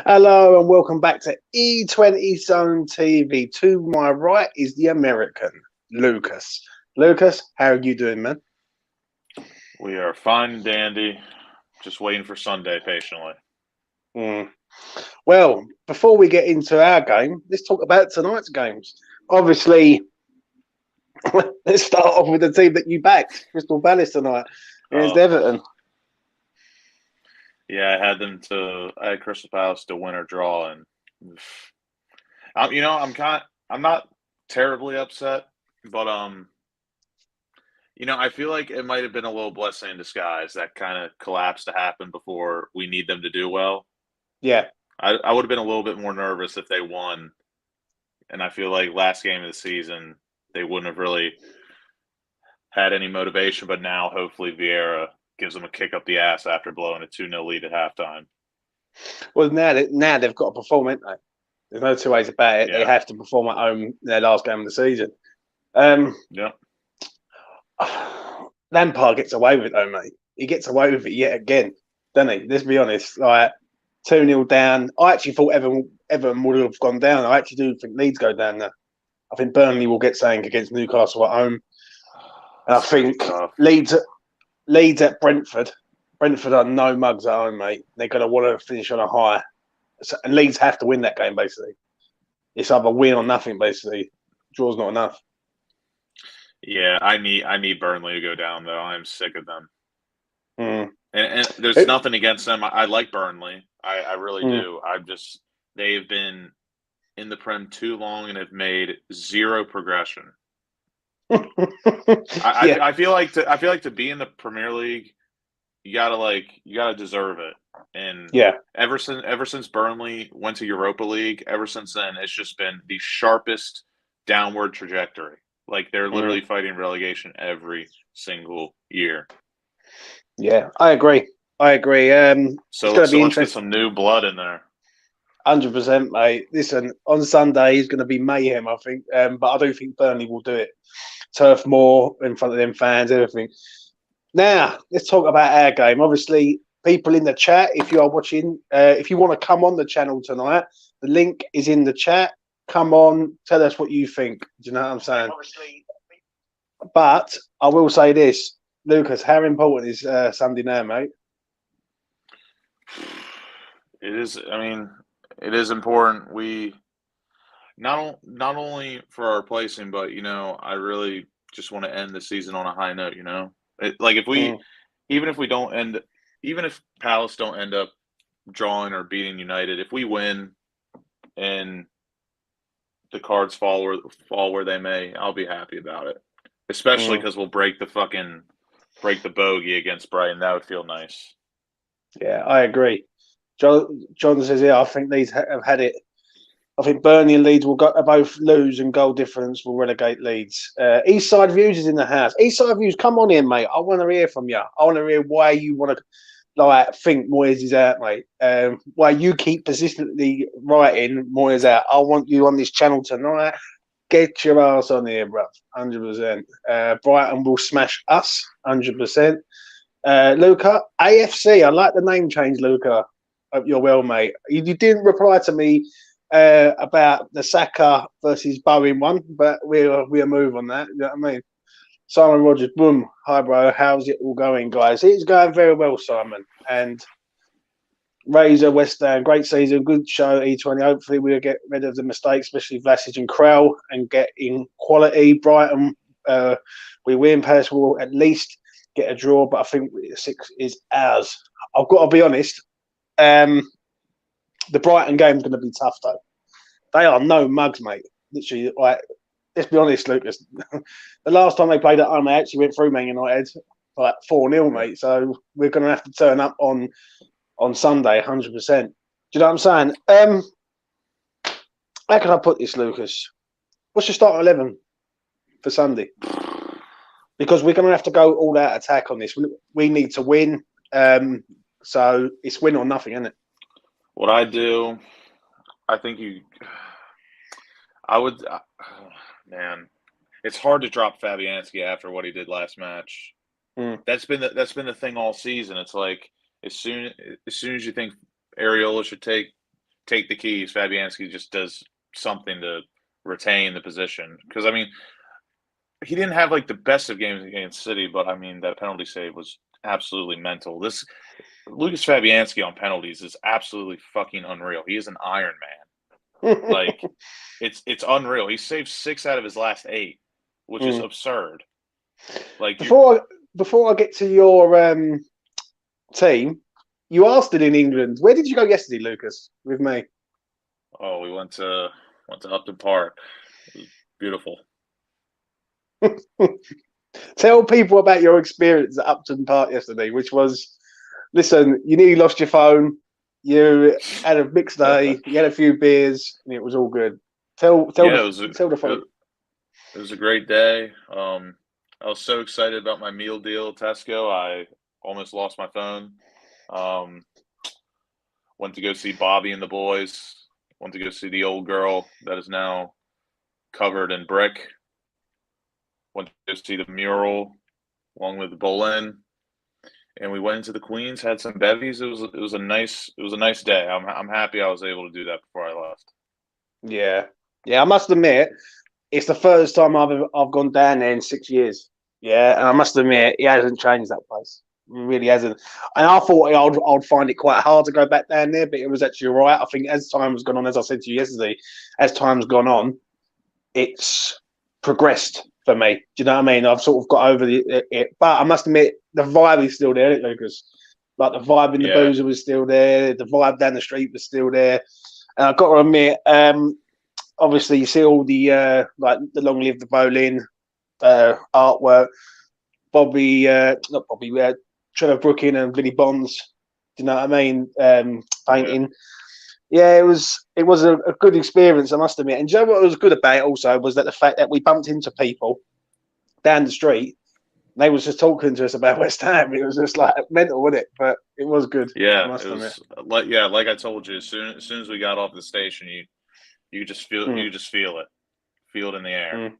Hello and welcome back to E20 Zone TV. To my right is the American, Lucas. Lucas, how are you doing, man? We are fine and dandy, just waiting for Sunday patiently. Mm. Well, before we get into our game, let's talk about tonight's games. Obviously, let's start off with the team that you backed, Crystal Palace tonight against Oh, Everton. yeah, I had Crystal Palace to win or draw, and I'm not terribly upset, but I feel like it might have been a little blessing in disguise that kind of collapse to happen before we need them to do well. Yeah, I would have been a little bit more nervous if they won, and I feel like last game of the season they wouldn't have really had any motivation, but now hopefully Vieira gives them a kick up the ass after blowing a 2-0 lead at halftime. well, now they've got to perform, ain't they? There's no two ways about it. They Yeah. have to perform at home in their last game of the season. Um, Yeah. Lampard gets away with it, though, mate. He gets away with it yet again, doesn't he? Let's be honest. Like 2-0 down. I actually thought Everton would have gone down. I actually do think Leeds go down there. I think Burnley will get something against Newcastle at home. And I think Leeds at Brentford. Brentford are no mugs at home, mate. They're going to want to finish on a high. And Leeds have to win that game, basically. It's either win or nothing, basically. Draw's not enough. Yeah, I need Burnley to go down though. I'm sick of them. Mm. And there's nothing against them. I like Burnley. I really Mm. do. They've been in the Prem too long and have made zero progression. Yeah. I feel like to be in the Premier League, you gotta deserve it. And Yeah. ever since Burnley went to Europa League, ever since then it's just been the sharpest downward trajectory. Like they're literally fighting relegation every single year. Yeah, I agree. So It's going to be let's get interesting. some new blood in there. 100%, mate. Listen, on Sunday is going to be mayhem, I think. But I do think Burnley will do it. Turf more in front of them fans, everything. Now, let's talk about our game. Obviously, people in the chat, if you are watching, if you want to come on the channel tonight, the link is in the chat. Come on, tell us what you think. Do you know what I'm saying? But I will say this, Lucas, how important is Sunday now, mate? It is. I mean, it is important. We not only for our placing, but I really just want to end the season on a high note. Like Mm. even if we don't end, even if Palace don't end up drawing or beating United, if we win and the cards fall where they may, I'll be happy about it. Especially because we'll break the bogey against Brighton. That would feel nice. Yeah, I agree. John says, yeah, I think Leeds have had it. I think Burnley and Leeds will both lose, and goal difference will relegate Leeds. Eastside Views is in the house. Eastside Views, come on in, mate. I want to hear from you. I want to hear why you want to think Moyes is out, mate. Why you keep persistently writing Moyes out. I want you on this channel tonight. Get your ass on here, bruv. 100%. Brighton will smash us. 100%. Luca, AFC. I like the name change, Luca. Hope you're well, mate. You didn't reply to me about the Saka versus Bowen one, but we'll move on that. You know what I mean? Simon Rogers, boom. Hi, bro. How's it all going, guys? It's going very well, Simon. And Razor, West Ham, great season, good show, E20. Hopefully, we'll get rid of the mistakes, especially Vlasic and Krell, and get in quality. Brighton, we win. Palace will at least get a draw, but I think 6 is ours. I've got to be honest. The Brighton game's going to be tough, though. They are no mugs, mate. Literally, let's be honest, Lucas. The last time they played at home, they actually went through Man United 4-0, mate. So we're going to have to turn up on Sunday, 100%. Do you know what I'm saying? How can I put this, Lucas? What's your start 11 for Sunday? Because we're going to have to go all out attack on this. We need to win. So it's win or nothing, isn't it? What I do, I think I would, man, it's hard to drop Fabianski after what he did last match. That's been the thing all season. It's like as soon as you think Areola should take take the keys, Fabianski just does something to retain the position. Because, I mean, he didn't have like the best of games against City, but I mean, that penalty save was absolutely mental. This Lucas Fabianski on penalties is absolutely fucking unreal. He is an Iron Man. Like, it's unreal. He saved 6 out of his last 8, which is absurd. Like, before I get to your team, you are still in England. Where did you go yesterday, Lucas? With me? Oh, we went to Upton Park. It was beautiful. Tell people about your experience at Upton Park yesterday, which was, listen, you nearly lost your phone. You had a mixed day. You had a few beers, and it was all good. Tell the folks. It was a great day. I was so excited about my meal deal at Tesco. I almost lost my phone. Went to go see Bobby and the boys. Went to go see the old girl that is now covered in brick. Went to go see the mural along with Bolin. And we went into the Queens, had some bevies. It was a nice day. I'm happy I was able to do that before I left. Yeah. I must admit, it's the first time I've gone down there in 6 years. Yeah, and I must admit, it hasn't changed that place. It really hasn't. And I thought I'd find it quite hard to go back down there, but it was actually right. I think as time has gone on, as I said to you yesterday, as time's gone on, it's progressed for me. Do you know what I mean? I've sort of got over it. But I must admit, the vibe is still there, isn't it, Lucas? Like the vibe in the boozer was still there. The vibe down the street was still there. And I've got to admit, obviously, you see all the like the Long Live the Bowling artwork. Trevor Brooking and Vinnie Bonds. Do you know what I mean? Painting. Yeah, it was a good experience, I must admit. And you know what was good about it also was that the fact that we bumped into people down the street. They was just talking to us about West Ham. It was just like mental, wasn't it? But it was good. Yeah, it was like I told you. As soon as we got off the station, you just feel it in the air.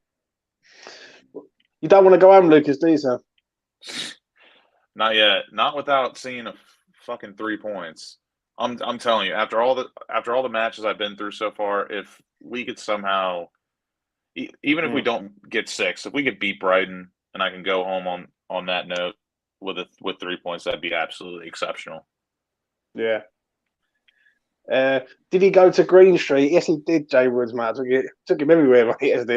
You don't want to go home, Lucas, do you, sir? Not yet. Not without seeing a fucking 3 points. I'm telling you, after all the matches I've been through so far, if we could somehow, even if we don't get 6, if we could beat Brighton and I can go home on that note with 3 points, that'd be absolutely exceptional. Yeah. Did he go to Green Street? Yes, he did. Jay Woods, mate. Took him everywhere, mate. Yesterday.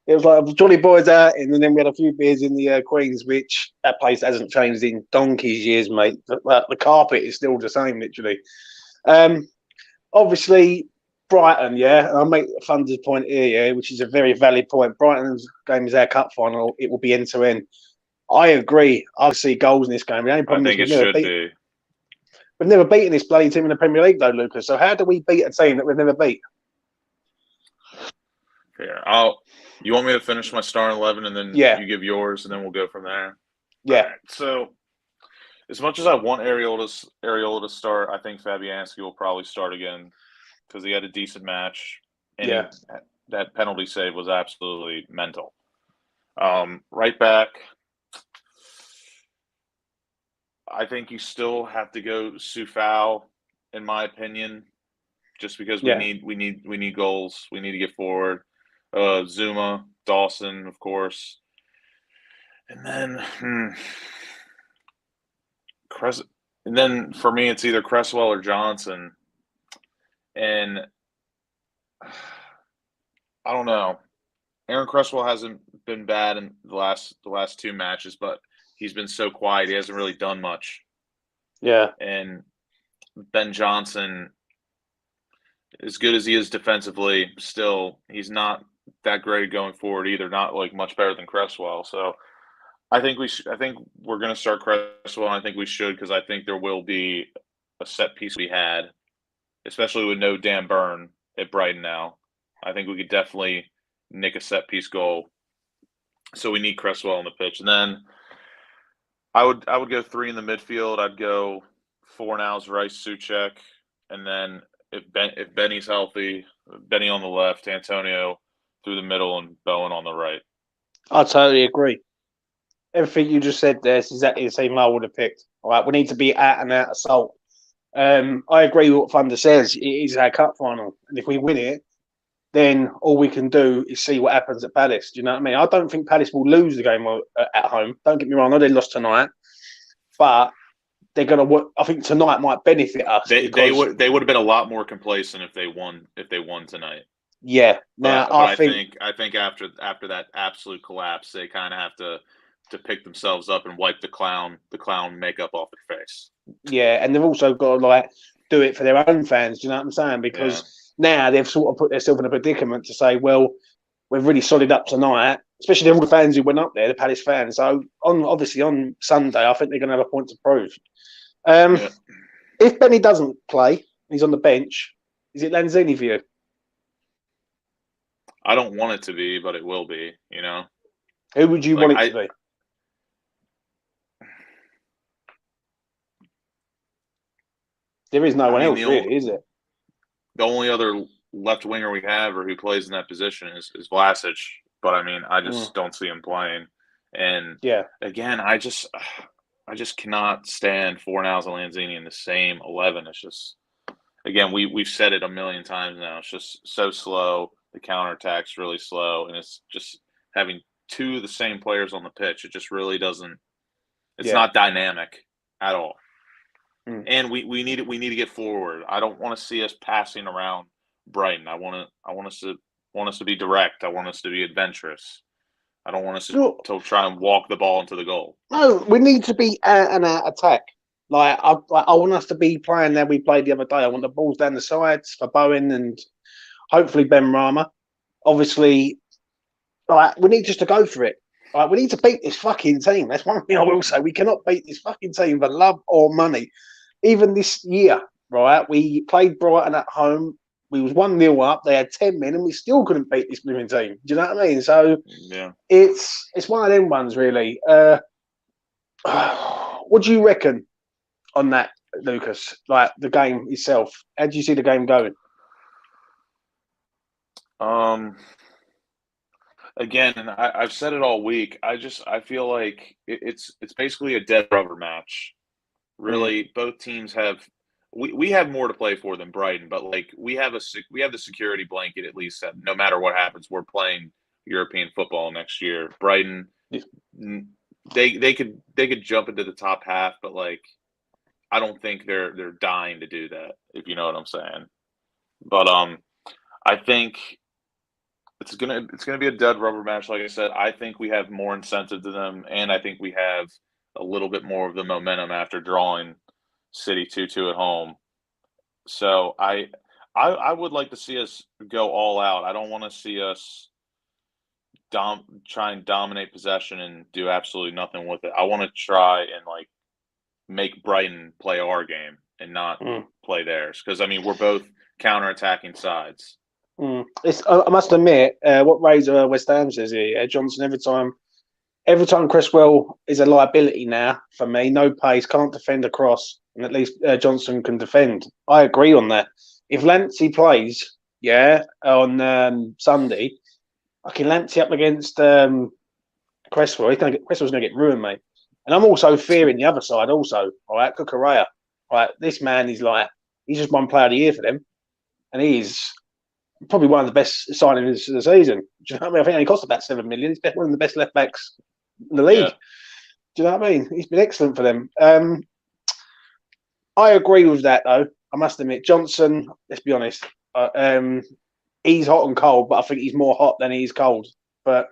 It was like Johnny Boys out, and then we had a few beers in the Queens, which that place hasn't changed in donkey's years, mate. The carpet is still the same, literally. Obviously, Brighton, yeah. I'll make a funded point here, yeah, which is a very valid point. Brighton's game is our cup final. It will be end to end. I agree. I see goals in this game. The only problem I think it should be. We've never beaten this bloody team in the Premier League, though, Lucas. So how do we beat a team that we've never beat? Here, you want me to finish my starting 11 and then you give yours, and then we'll go from there? Yeah. Right. So, as much as I want Areola to start, I think Fabianski will probably start again because he had a decent match. And that penalty save was absolutely mental. Right back, I think you still have to go Sufal, in my opinion, just because we need goals. We need to get forward. Zuma, Dawson, of course, and then And then for me, it's either Cresswell or Johnson, and I don't know. Aaron Cresswell hasn't been bad in the last 2 matches, but he's been so quiet. He hasn't really done much. Yeah. And Ben Johnson, as good as he is defensively, still he's not that great going forward either. Not like much better than Cresswell. So I think we're going to start Cresswell. And I think we should, because I think there will be a set piece we had, especially with no Dan Burn at Brighton now. I think we could definitely nick a set piece goal. So we need Cresswell on the pitch. And then I would go 3 in the midfield. I'd go Fornals, Rice, Souček, and then if Benny's healthy, Benny on the left, Antonio through the middle, and Bowen on the right. I totally agree. Everything you just said there is exactly the same I would have picked. All right, we need to be out and out assault. I agree with what Thunder says. It is our cup final, and if we win it, then all we can do is see what happens at Palace. Do you know what I mean? I don't think Palace will lose the game at home. Don't get me wrong. I know they lost tonight, but they're going to. I think tonight might benefit us. They would have been a lot more complacent if they won tonight. Yeah. Now but I think after that absolute collapse, they kind of have to pick themselves up and wipe the clown makeup off their face. Yeah, and they've also got to do it for their own fans. Do you know what I'm saying? Because now they've sort of put themselves in a predicament to say, well, we've really solid up tonight, especially all the fans who went up there, the Palace fans. So obviously on Sunday, I think they're going to have a point to prove. If Benny doesn't play, he's on the bench. Is it Lanzini for you? I don't want it to be, but it will be. You know, who would you want it to be? There is no one else, really, is it? The only other left winger we have, or who plays in that position, is Vlasic. But I mean, I just don't see him playing. And again, I just cannot stand Fornals and Lanzini in the same 11. It's just, again, we've said it a million times now. It's just so slow. The counterattack's really slow, and it's just having two of the same players on the pitch. It just really doesn't. It's not dynamic at all. And we need to get forward. I don't want to see us passing around Brighton. I want us to be direct. I want us to be adventurous. I don't want us to try and walk the ball into the goal. No, we need to be out and out attack. I want us to be playing that we played the other day. I want the balls down the sides for Bowen and hopefully Ben Rama. Obviously, we need just to go for it. We need to beat this fucking team. That's one thing I will say. We cannot beat this fucking team for love or money. Even this year, right? We played Brighton at home. We was 1-0 up. They had 10 men, and we still couldn't beat this blooming team. Do you know what I mean? So it's one of them ones, really. What do you reckon on that, Lucas? Like the game itself? How do you see the game going? Again, and I've said it all week. I feel like it's basically a dead rubber match. Really, both teams have. We have more to play for than Brighton, but we have the security blanket at least that no matter what happens, we're playing European football next year. Brighton, they could jump into the top half, but I don't think they're dying to do that, if you know what I'm saying. But I think it's gonna be a dead rubber match. Like I said, I think we have more incentive to them, and I think we have a little bit more of the momentum after drawing City 2-2 at home. So I would like to see us go all out. I don't want to see us try and dominate possession and do absolutely nothing with it. I want to try and make Brighton play our game and not play theirs. Because I mean, we're both counter-attacking sides. I must admit, what Razor West Ham says here, Johnson, every time Cresswell is a liability now for me. No pace, can't defend across, and at least Johnson can defend. I agree on that. If Lamptey plays, on Sunday, I can Lamptey up against Cresswell. Cresswell's going to get ruined, mate. And I'm also fearing the other side also. All right, Cucurella. All right, this man is he's just one player of the year for them, and he's probably one of the best signings of the season. Do you know what I mean? I think he cost about $7 million. He's one of the best left backs in the league. Yeah. Do you know what I mean? He's been excellent for them. I agree with that, though. I must admit, Johnson, let's be honest, he's hot and cold, but I think he's more hot than he's cold. But,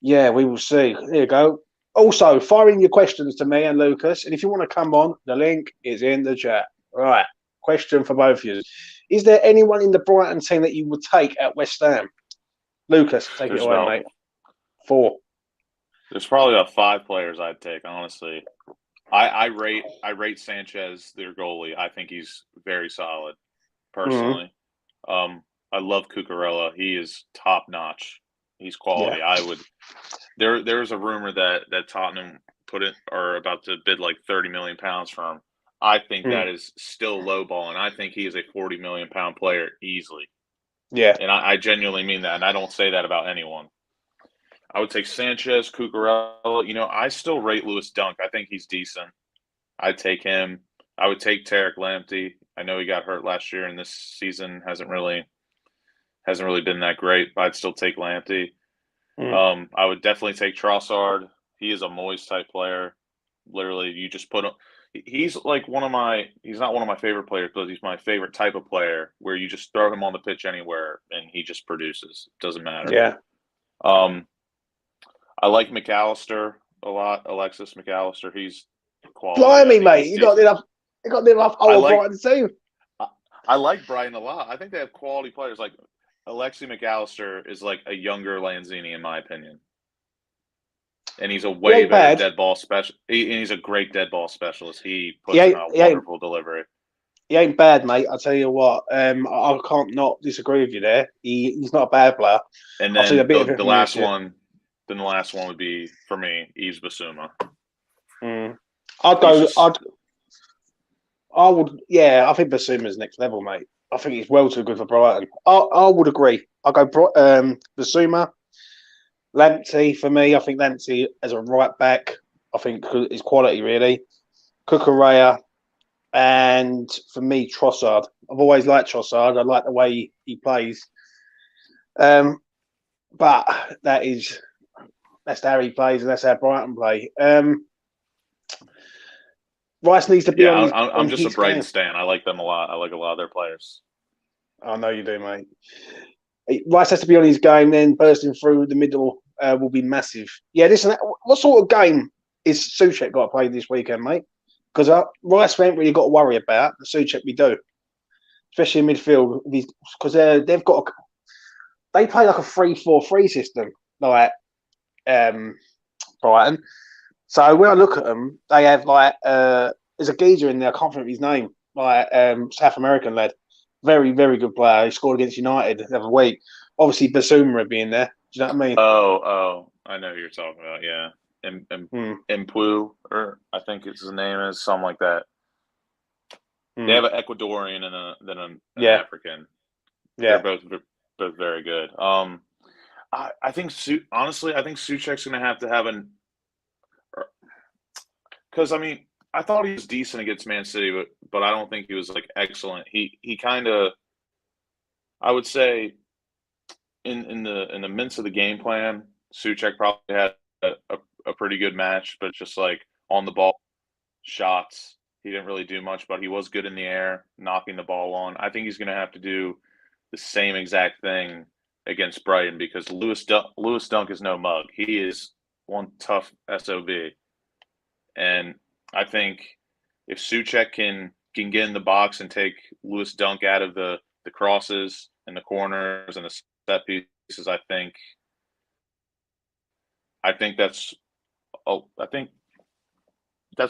yeah, we will see. There you go. Also, fire in your questions to me and Lucas. And if you want to come on, the link is in the chat. All right. Question for both of you. Is there anyone in the Brighton team that you would take at West Ham? Lucas, take it away, mate. 4. There's probably about 5 players I'd take, honestly. I rate Sanchez, their goalie. I think he's very solid, personally. I love Cucurella. He is top notch. He's quality. Yeah. There's a rumor that Tottenham are about to bid £30 million for him. I think that is still lowballing. I think he is a £40 million player easily. Yeah. And I genuinely mean that, and I don't say that about anyone. I would take Sanchez, Cucurella. I still rate Lewis Dunk. I think he's decent. I'd take him. I would take Tarek Lamptey. I know he got hurt last year, and this season hasn't really been that great. But I'd still take Lamptey. I would definitely take Trossard. He is a Moyes type player. Literally, you just put him. He's like he's not one of my favorite players, but he's my favorite type of player where you just throw him on the pitch anywhere and he just produces. Doesn't matter. Yeah. I like McAllister a lot. Alexis McAllister. He's quality. Blimey, mate. You got enough. Brighton team. I like Brighton a lot. I think they have quality players. Like Alexi McAllister is like a younger Lanzini, in my opinion. And he's a way better dead ball special. He's a great dead ball specialist. He puts out wonderful delivery. He ain't bad, mate. I'll tell you what. I can't not disagree with you there. He's not a bad player. And then the last one. Then the last one would be for me, Yves Bissouma. I would. Yeah, I think Bissouma's next level, mate. I think he's well too good for Brighton. I would agree. I'll go Bissouma. Lamptey for me. I think Lamptey as a right back, I think is quality really. Cucurella, and for me Trossard. I've always liked Trossard. I like the way he plays. But that's how he plays, and that's how Brighton play. Rice needs to be on. I'm just a Brighton stan. I like them a lot. I like a lot of their players. I know you do, mate. Rice has to be on his game. Then bursting through the middle will be massive. Yeah, listen. What sort of game is Souček got to play this weekend, mate? Because Rice we ain't really got to worry about. Souček we do, especially in midfield. Because they've got they play like a 3-4-3 system, like Brighton. So when I look at them, they have like there's a geezer in there. I can't think of his name. Like South American lad, very very good player. He scored against United the other week. Obviously, Bissouma would be in there. Do you know what I mean? Oh, I know who you're talking about. Yeah, Mpu, or I think his name is something like that. They have an Ecuadorian and an African. Yeah, they're both very good. I think honestly, I think Souček's going to have because I mean I thought he was decent against Man City, but I don't think he was like excellent. He kind of, I would say, in the midst of the game plan, Souček probably had a pretty good match, but just like on the ball shots, he didn't really do much. But he was good in the air, knocking the ball on. I think he's going to have to do the same exact thing against Brighton because Lewis Dunk is no mug. He is one tough SOB. And I think if Souček can get in the box and take Lewis Dunk out of the crosses and the corners and the set pieces, I think that's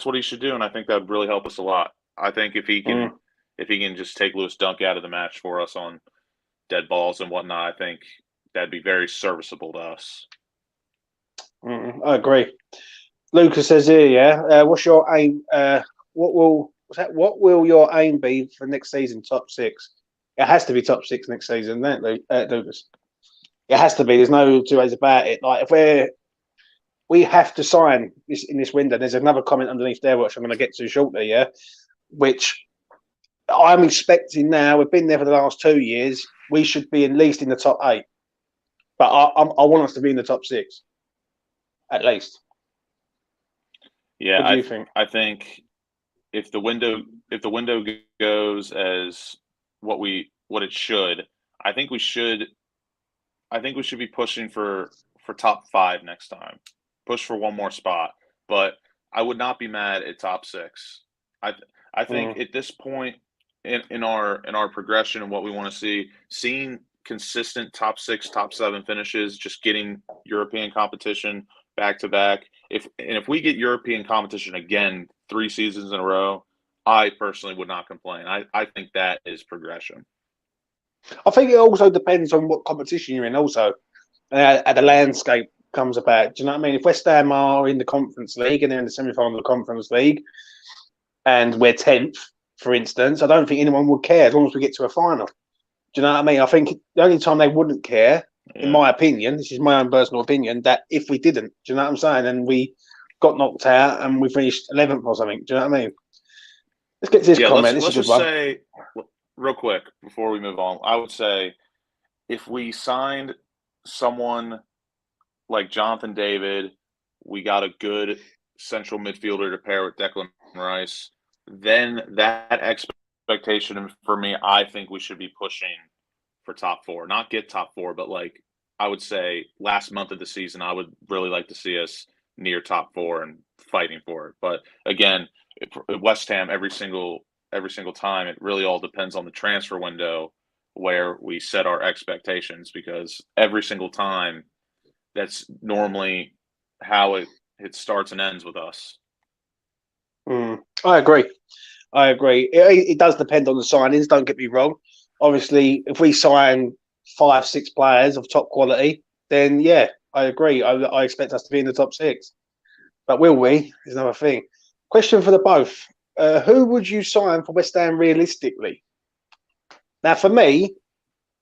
what he should do, and I think that would really help us a lot. I think if he can just take Lewis Dunk out of the match for us on dead balls and whatnot, I think that'd be very serviceable to us. I agree. Lucas says here, yeah. What's your aim? What will your aim be for next season? Top 6. It has to be top 6 next season, don't it, Lucas? It has to be. There's no two ways about it. Like if we have to sign this in this window. There's another comment underneath there, which I'm going to get to shortly. Yeah, which I'm expecting now. We've been there for the last 2 years. We should be at least in the top 8. But I want us to be in the top 6, at least. Yeah, what do you think? I think if the window goes as what it should, I think we should be pushing for top 5 next time. Push for one more spot, but I would not be mad at top 6. I think at this point in our progression and what we want to see, seeing consistent top 6, top 7 finishes, just getting European competition back to back. If we get European competition again 3 seasons in a row, I personally would not complain. I think that is progression. I think it also depends on what competition you're in. Also, the landscape comes about. Do you know what I mean? If West Ham are in the Conference League and they're in the semi-final of the Conference League, and we're 10th, for instance, I don't think anyone would care as long as we get to a final. Do you know what I mean? I think the only time they wouldn't care, in my opinion, this is my own personal opinion, that if we didn't, do you know what I'm saying? And we got knocked out and we finished 11th or something. Do you know what I mean? Let's get to this Yeah, comment. let's This is a just good one. say real quick before we move on. I would say if we signed someone like Jonathan David, we got a good central midfielder to pair with Declan Rice, then that expectation for me, I think we should be pushing for top four. Not get top four, but like I would say last month of the season, I would really like to see us near top four and fighting for it. But again, West Ham every single time, it really all depends on the transfer window where we set our expectations because every single time that's normally how it starts and ends with us. I agree. It does depend on the signings. Don't get me wrong. Obviously, if we sign 5, 6 players of top quality, then yeah, I agree. I expect us to be in the top 6. But will we? Is another thing. Question for the both: who would you sign for West Ham realistically? Now, for me,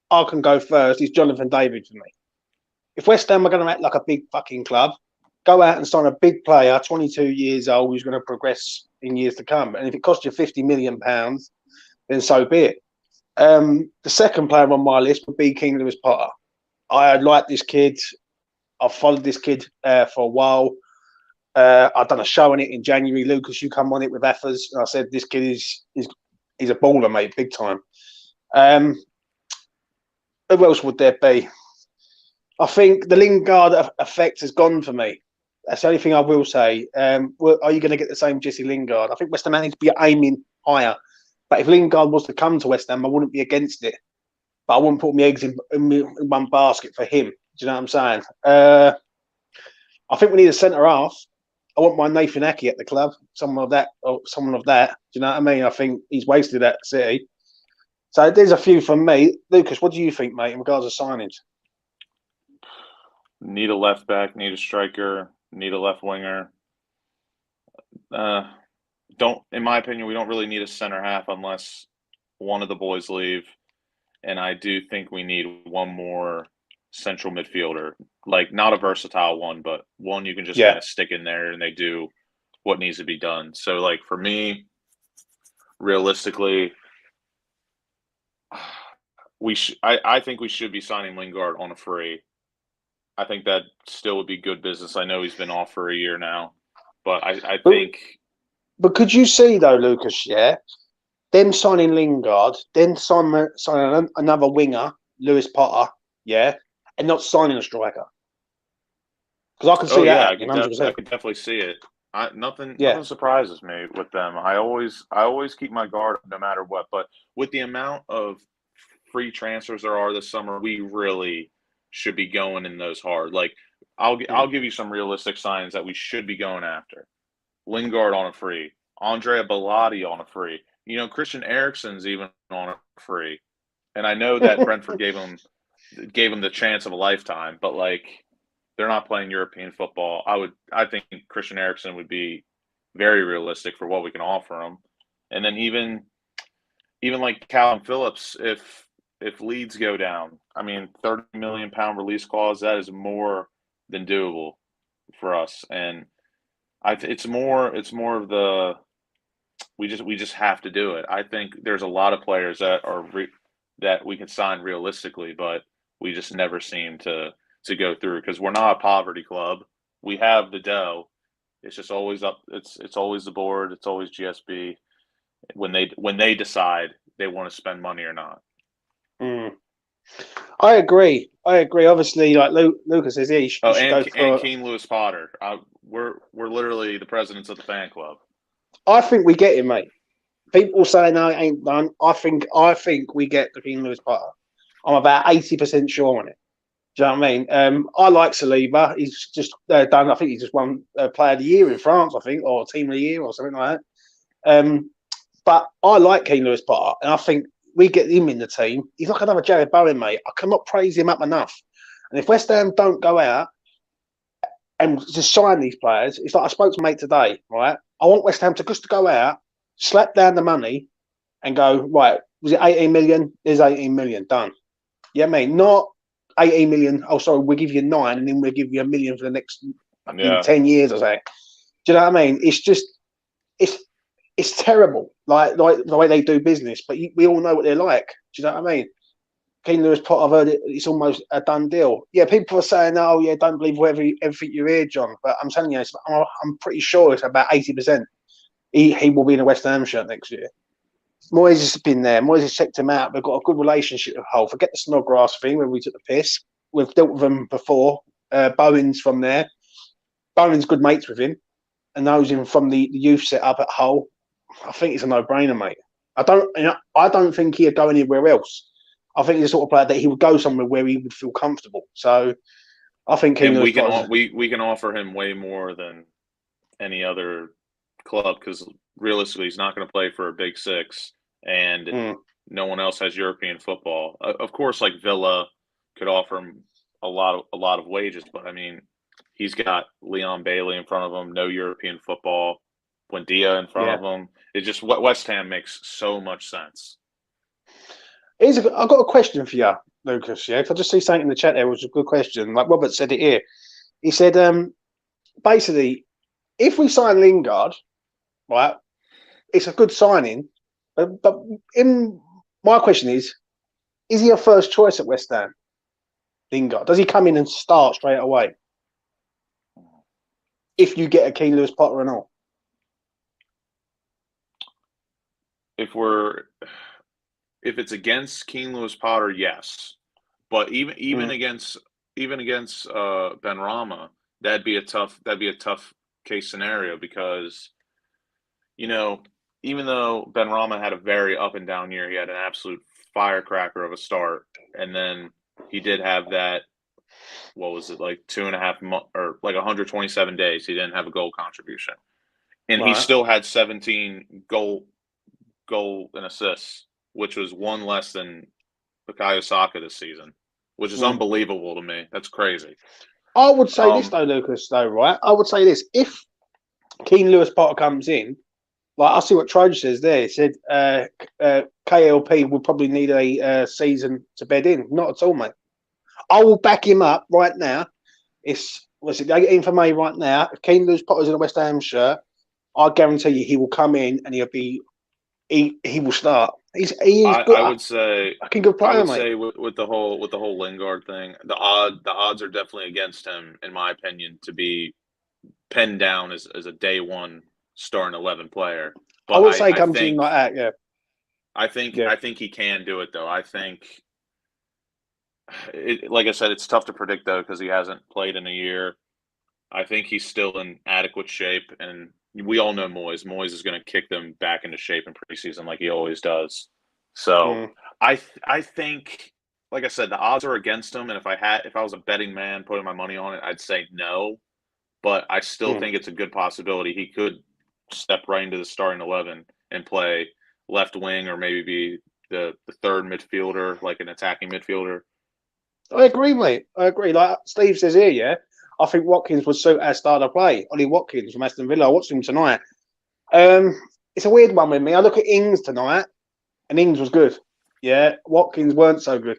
I can go first. It's Jonathan David for me. If West Ham are going to act like a big fucking club, go out and sign a big player, 22 years old, who's going to progress in years to come. And if it costs you £50 million, then so be it. The second player on my list would be King Lewis Potter. I like this kid. I've followed this kid for a while. I've done a show on it in January. Lucas, you come on it with Effers, and I said this kid is he's a baller, mate, big time. Who else would there be? I think the Lingard effect has gone for me. That's the only thing I will say. Are you going to get the same Jesse Lingard? I think West Ham needs to be aiming higher. But if Lingard was to come to West Ham, I wouldn't be against it. But I wouldn't put my eggs in one basket for him. Do you know what I'm saying? I think we need a centre half. I want my Nathan Ake at the club. Someone of that. Do you know what I mean? I think he's wasted at City. So there's a few from me. Lucas, what do you think, mate, in regards to signings? Need a left back, need a striker, need a left winger. In my opinion, we don't really need a center half unless one of the boys leave. And I do think we need one more central midfielder, like not a versatile one, but one you can just kind of stick in there and they do what needs to be done. So, like for me, realistically, I think we should be signing Lingard on a free. I think that still would be good business. I know he's been off for a year now, but I think. But could you see though, Lucas? Yeah, them signing Lingard, then signing another winger, Lewis Potter, yeah, and not signing a striker. Because I can see that. I could definitely see it. Nothing surprises me with them. I always keep my guard no matter what. But with the amount of free transfers there are this summer, we really should be going in those hard. Like I'll give you some realistic signs that we should be going after. Lingard on a free, Andrea Bellotti on a free. You know, Christian Eriksen's even on a free. And I know that Brentford gave him the chance of a lifetime, but like they're not playing European football. I think Christian Eriksen would be very realistic for what we can offer him. And then even like Calvin Phillips, if Leeds go down, I mean, £30 million release clause, that is more than doable for us. And it's more of the we just have to do it. I think there's a lot of players that are that we can sign realistically, but we just never seem to go through because we're not a poverty club. We have the dough. It's just always up. It's always the board. It's always GSB when they decide they want to spend money or not. I agree. Obviously, like Lucas says, he should go for. And King Lewis Potter. We're literally the presidents of the fan club. I think we get him, mate. People say no, it ain't done. I think we get the King Lewis Potter. I'm about 80% sure on it. Do you know what I mean? I like Saliba. He's just done. I think he just won Player of the Year in France, I think, or Team of the Year or something like that. But I like King Lewis Potter, and I think we get him in the team. He's like another Jared Bowen, mate. I cannot praise him up enough. And if West Ham don't go out and just sign these players, it's like I spoke to a mate today, right? I want West Ham to just go out, slap down the money, and go, right, was it 18 million? There's 18 million, done. Yeah, mate, not 18 million. Oh, sorry, we'll give you 9 and then we'll give you $1 million for the next 10 years or something. Do you know what I mean? It's it's terrible, like the way they do business. But we all know what they're like. Do you know what I mean? Keane Lewis Potter, I've heard it's almost a done deal. Yeah, people are saying, "Oh, yeah, don't believe everything you hear, John." But I'm telling you, I'm pretty sure it's about 80%. He will be in a West Ham shirt next year. Moyes has been there. Moyes has checked him out. We've got a good relationship with Hull. Forget the Snodgrass thing when we took the piss. We've dealt with them before. Bowen's from there. Bowen's good mates with him and knows him from the youth set up at Hull. I think it's a no-brainer, mate. I don't think he'd go anywhere else. I think he's the sort of player that he would go somewhere where he would feel comfortable. So I think and we can offer him way more than any other club because realistically, he's not going to play for a Big Six, and no one else has European football. Of course, like Villa could offer him a lot of wages, but I mean, he's got Leon Bailey in front of him, no European football. Buendia in front of him. It just West Ham makes so much sense. I've got a question for you, Lucas. Yeah, I just see something in the chat there, which was a good question. Like Robert said it here. He said, basically, if we sign Lingard, right, it's a good signing. But my question is he a first choice at West Ham? Lingard, does he come in and start straight away? If you get a Keane Lewis Potter and all, if it's against Keane Lewis Potter, yes, but even against Benrahma, that'd be a tough case scenario because, you know, even though Benrahma had a very up and down year, he had an absolute firecracker of a start, and then he did have that. What was it, like 2.5 months or like 127 days? He didn't have a goal contribution, and he still had 17 goal and assists, which was one less than Bukayo Saka this season, which is unbelievable to me. That's crazy. I would say this though, Lucas. Though, right? I would say this: if Keane Lewis Potter comes in, like I see what Trojan says there. He said KLP will probably need a season to bed in. Not at all, mate. I will back him up right now. It's they get in for me right now. If Keane Lewis Potter's in a West Ham shirt, I guarantee you he will come in and he will start. He is good. I would say fucking good player, I would mate. say with the whole Lingard thing, the odds are definitely against him, in my opinion, to be pinned down as a day one starting 11 player. But I would say comes in like that, yeah. I think he can do it though. I think, like I said, it's tough to predict though because he hasn't played in a year. I think he's still in adequate shape, and we all know Moyes. Moyes is going to kick them back into shape in preseason like he always does. So I think, like I said, the odds are against him. And if I was a betting man putting my money on it, I'd say no. But I still think it's a good possibility he could step right into the starting 11 and play left wing or maybe be the third midfielder, like an attacking midfielder. I agree, mate. I agree. Like Steve says here, yeah. I think Watkins would suit our style of play. Ollie Watkins from Aston Villa. I watched him tonight. It's a weird one with me. I look at Ings tonight, and Ings was good. Yeah, Watkins weren't so good.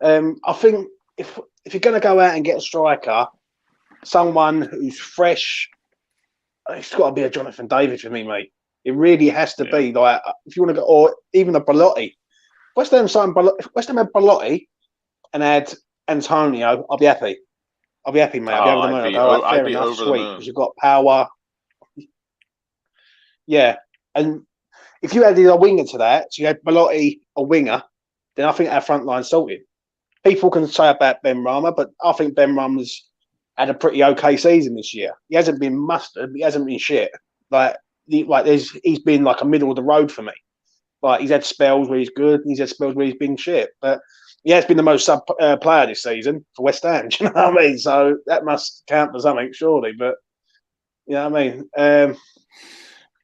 I think if you're going to go out and get a striker, someone who's fresh, it's got to be a Jonathan David for me, mate. It really has to be. Like if you want to go, or even a Belotti. West Ham had Belotti and had Antonio, I'll be happy. I'll be happy, mate. I'll be able to know. Fair enough, sweet, because you've got power. Yeah, and if you added a winger to that, so you had Belotti, a winger, then I think our front line sorted. People can say about Benrahma, but I think Benrahma's had a pretty okay season this year. He hasn't been mustard, but he hasn't been shit. He's been like a middle of the road for me. Like he's had spells where he's good, and he's had spells where he's been shit, but. He has been the most sub player this season for West Ham. Do you know what I mean? So that must count for something, surely. But you know what I mean?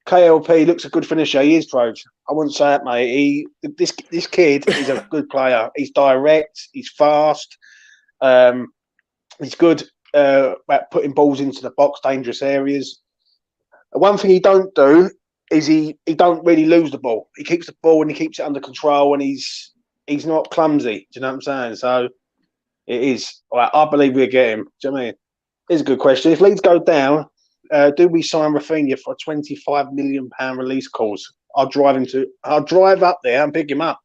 KLP looks a good finisher. He is, Trojan. I wouldn't say that, mate. This kid is a good player. He's direct. He's fast. He's good at putting balls into the box, dangerous areas. One thing he don't do is he don't really lose the ball. He keeps the ball and he keeps it under control, and he's not clumsy. Do you know what I'm saying? So it is. I believe we'll get him. Do you know what I mean? It's a good question. If Leeds go down, do we sign Rafinha for a £25 million release clause? I'll drive up there and pick him up.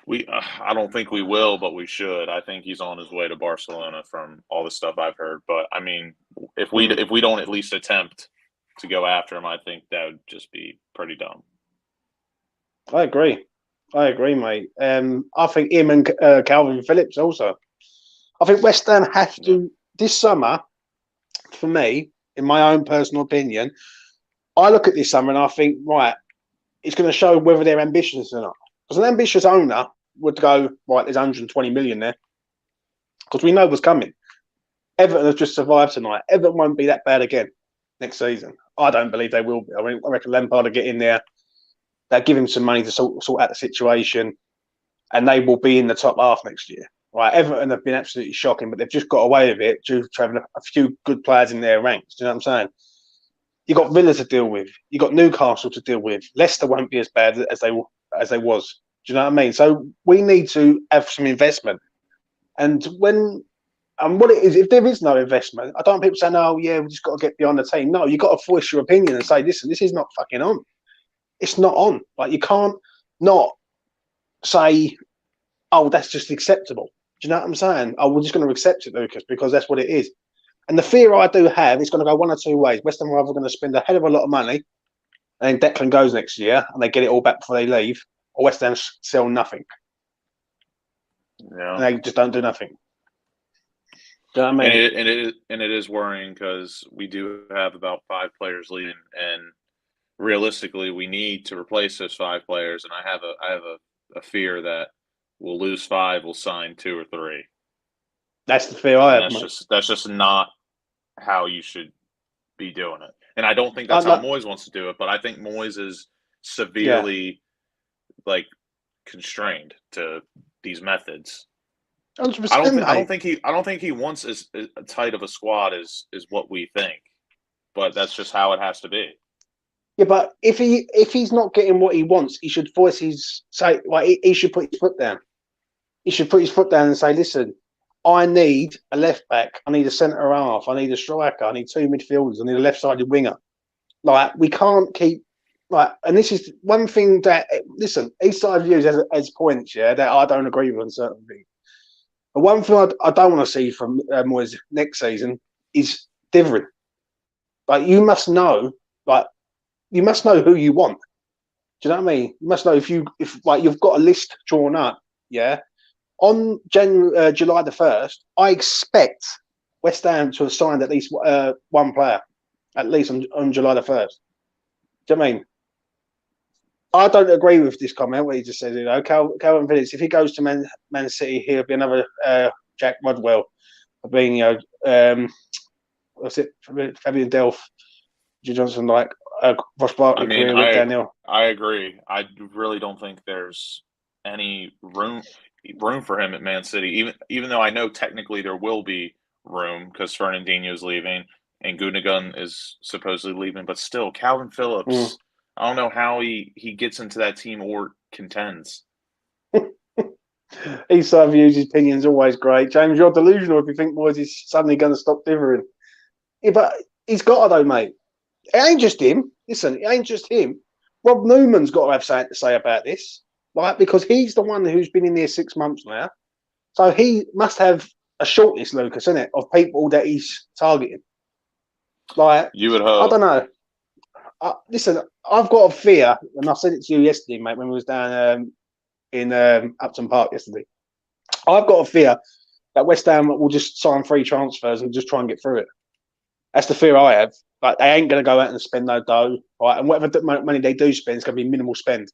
I don't think we will, but we should. I think he's on his way to Barcelona from all the stuff I've heard. But I mean, if we don't at least attempt to go after him, I think that would just be pretty dumb. I agree, mate. I think him and Calvin Phillips also. I think West Ham have to this summer. For me, in my own personal opinion, I look at this summer and I think, right, it's going to show whether they're ambitious or not. Because an ambitious owner would go, right, there's 120 million there. Because we know what's coming. Everton has just survived tonight. Everton won't be that bad again next season. I don't believe they will be. I mean, I reckon Lampard will get in there. They'll give him some money to sort out the situation. And they will be in the top half next year. Right, Everton have been absolutely shocking, but they've just got away with it due to having a few good players in their ranks. Do you know what I'm saying? You've got Villa to deal with. You've got Newcastle to deal with. Leicester won't be as bad as they was. Do you know what I mean? So we need to have some investment. And what it is, if there is no investment, I don't want people saying, oh, yeah, we just got to get behind the team. No, you've got to voice your opinion and say, listen, this is not fucking on. It's not on. Like, you can't not say, oh, that's just acceptable. Do you know what I'm saying? Oh, we're just going to accept it, Lucas, because that's what it is. And the fear I do have is going to go one or two ways. West Ham are either going to spend a hell of a lot of money, and then Declan goes next year, and they get it all back before they leave, or West Ham sell nothing. Yeah, and they just don't do nothing. Do you know what I mean? And it is worrying because we do have about 5 players leaving, and realistically, we need to replace those 5 players. And I have a fear that we'll lose 5, we'll sign 2 or 3. That's the fear I have. That's just not how you should be doing it. And I don't think that's how Moyes wants to do it, but I think Moyes is severely constrained to these methods. 100%, I don't think he wants as tight of a squad as what we think, but that's just how it has to be. Yeah, but if he's not getting what he wants, he should he should put his foot down. He should put his foot down and say, listen, I need a left back, I need a centre half, I need a striker, I need 2 midfielders, I need a left-sided winger. Like, we can't keep and this is one thing that, listen, each side views as points, that I don't agree with on certain things. But one thing I don't want to see from Moyes next season is dithering. Like, you must know who you want. Do you know what I mean? You must know if you've got a list drawn up, on July the 1st, I expect West Ham to have signed at least one player, at least on July the 1st. Do you know what I mean? I don't agree with this comment where he just says, Calvin Phillips, if he goes to Man City, he'll be another Jack Rodwell, being, what's it, Fabian Delph, Johnson, Ross Barkley career with Daniel. I agree. I really don't think there's any room for him at Man City, even though I know technically there will be room because Fernandinho's leaving and Gundogan is supposedly leaving, but still, Calvin Phillips, I don't know how he gets into that team or contends. Eastside views, his opinion's always great. James, you're delusional if you think Moyes is suddenly going to stop dithering. Yeah, but he's got to, though, mate. It ain't just him. Listen, it ain't just him. Rob Newman's got to have something to say about this, because he's the one who's been in there 6 months now. So he must have a shortlist, Lucas, isn't it, of people that he's targeting. You would hope. I don't know. Listen, I've got a fear, and I said it to you yesterday, mate, when we was down in Upton Park yesterday. I've got a fear that West Ham will just sign free transfers and just try and get through it. That's the fear I have. They ain't going to go out and spend no dough, right? And whatever money they do spend, it's going to be minimal spend.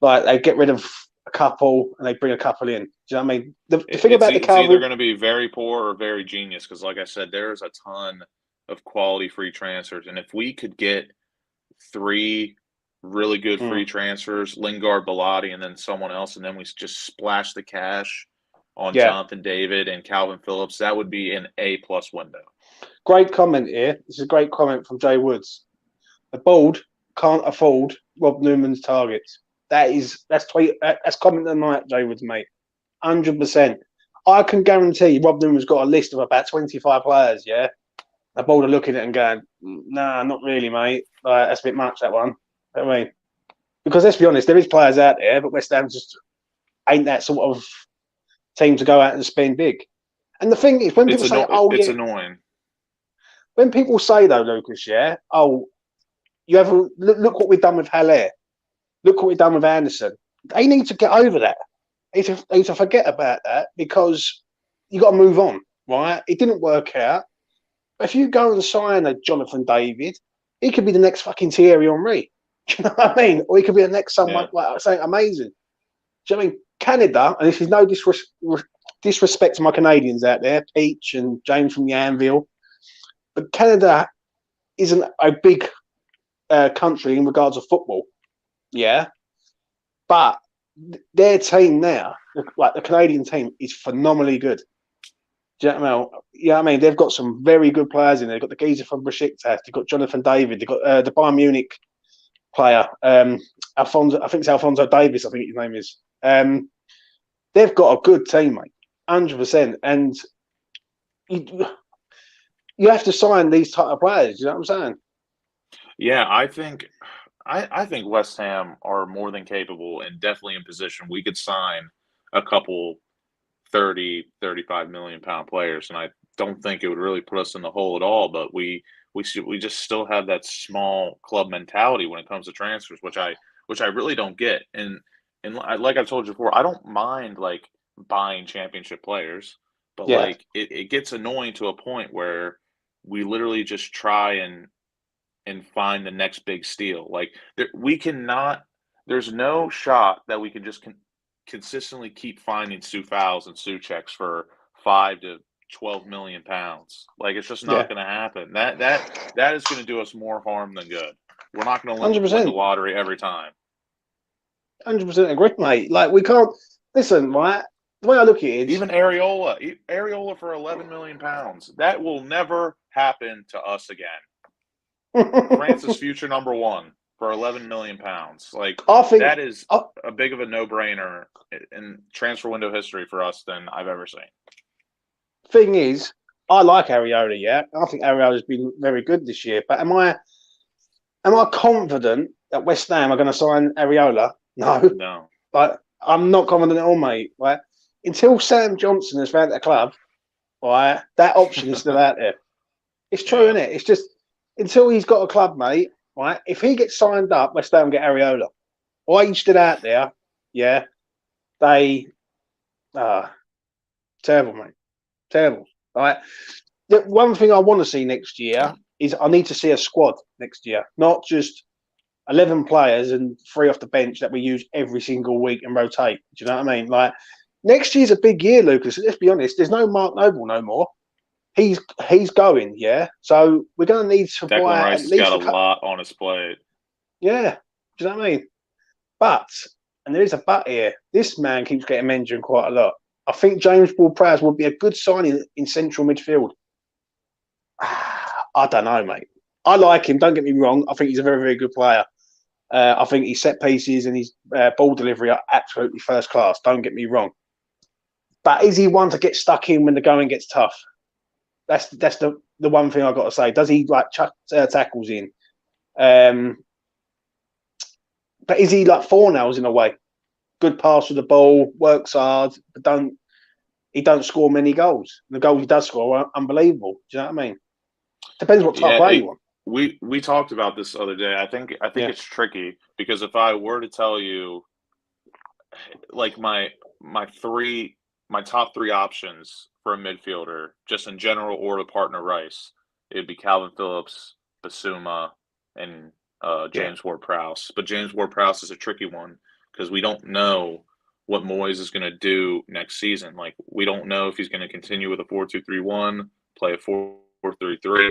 They get rid of a couple and they bring a couple in. Do you know what I mean? The thing about the Calvin, it's either going to be very poor or very genius because, like I said, there's a ton of quality free transfers, and if we could get 3 really good free transfers, Lingard, Bellotti, and then someone else, and then we just splash the cash on Jonathan David and Calvin Phillips, that would be an A+ window. Great comment here. This is a great comment from Jay Woods. The board can't afford Rob Newman's targets. That's comment of the night, Jay Woods, mate. 100%. I can guarantee Rob Newman's got a list of about 25 players, a bowler looking at it and going, nah, not really, mate. Like, that's a bit much, that one. You know what I mean? Because let's be honest, there is players out there, but West Ham just ain't that sort of team to go out and spend big. And the thing is, when people say, "Oh, it's yeah," annoying. when people say though, Lucas, yeah, oh, you have a look what we've done with Haller, look what we've done with Anderson. They need to get over that. They need to forget about that because you got to move on, right? It didn't work out. But if you go and sign a Jonathan David, he could be the next fucking Thierry Henry. Do you know what I mean? Or he could be the next someone like saying amazing. Do you know what I mean? Canada, and this is no disrespect to my Canadians out there, Peach and James from the Anvil, but Canada isn't a big country in regards of football, yeah. But their team now, like the Canadian team, is phenomenally good. Do you know what I mean? Yeah, I mean they've got some very good players in there. They've got the geezer from Besiktas, they've got Jonathan David, they've got the Bayern Munich player, Alfonso. I think it's Alfonso Davis. I think his name is. They've got a good team, mate, 100%. And you have to sign these type of players. You know what I'm saying? Yeah, I think West Ham are more than capable and definitely in position. We could sign a couple 35 million pound players, and I don't think it would really put us in the hole at all. But we just still have that small club mentality when it comes to transfers, which I really don't get. And like I've told you before, I don't mind like buying championship players, but Yeah, like it gets annoying to a point where we literally just try and find the next big steal. Like we cannot. There's no shot that we can just consistently keep finding Sue Fowles and Sue checks for 5 to 12 million pounds. Like it's just yeah, not going to happen. That is going to do us more harm than good. We're not going to hundred win the percent, lottery every time. 100% agree, mate. Like we can't listen, right? The way I look at it is, Even Areola for 11 million pounds. That will never happen to us again. France's future number one for 11 million pounds. Like I think. that is a big of a no-brainer in transfer window history for us than I've ever seen. Thing is, I like Areola. Yeah, I think Areola's been very good this year. But am I confident that West Ham are going to sign Areola? No, No. but I'm not confident at all, mate. Right? Until Sam Johnson has found a club, right, that option is still out there. It's true, Yeah. isn't it? It's just until he's got a club, mate. Right? If he gets signed up, West Ham get Areola. Why he's still out there? Yeah, they terrible, mate. Terrible. Right? The one thing I want to see next year is I need to see a squad next year, not just 11 players and 3 off the bench that we use every single week and rotate. Do you know what I mean? Like next year's a big year, Lucas. Let's be honest. There's no Mark Noble no more. He's going, yeah. So we're going to need to Declan buy Rice at has got least a lot on his plate. Yeah. Do you know what I mean? But and there is a but here. This man keeps getting mentioned quite a lot. I think James Ward-Prowse would be a good signing in central midfield. I don't know, mate. I like him. Don't get me wrong. I think he's a very, very good player. I think his set pieces and his ball delivery are absolutely first class. Don't get me wrong. But is he one to get stuck in when the going gets tough? That's the one thing I've got to say. Does he like chuck tackles in? But is he like Fornals in a way? Good pass with the ball, works hard, but he don't score many goals. The goals he does score are unbelievable. Do you know what I mean? Depends what type of player you want. We talked about this the other day. I think it's tricky because if I were to tell you like my top 3 options for a midfielder, just in general or to partner Rice, it'd be Calvin Phillips, Basuma, and James Ward-Prowse. But James Ward-Prowse is a tricky one because we don't know what Moyes is going to do next season. Like we don't know if he's going to continue with a 4-2-3-1, play a 4-3-3.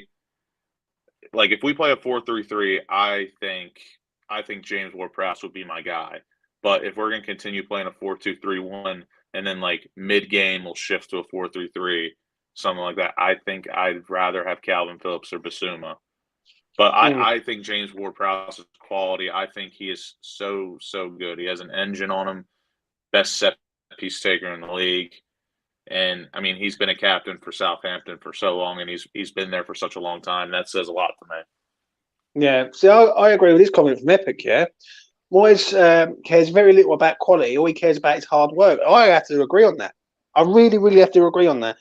Like if we play a 4-3-3, I think James Ward-Prowse would be my guy. But if we're going to continue playing a 4-2-3-1 and then like mid-game we'll shift to a 4-3-3, something like that, I think I'd rather have Calvin Phillips or Basuma. But I think James Ward-Prowse is quality. I think he is so good. He has an engine on him, best set piece taker in the league. And I mean, he's been a captain for Southampton for so long, and he's been there for such a long time. That says a lot for me. Yeah, see, I agree with this comment from Epic. Yeah, Moyes cares very little about quality. All he cares about is hard work. I have to agree on that. I really, really have to agree on that.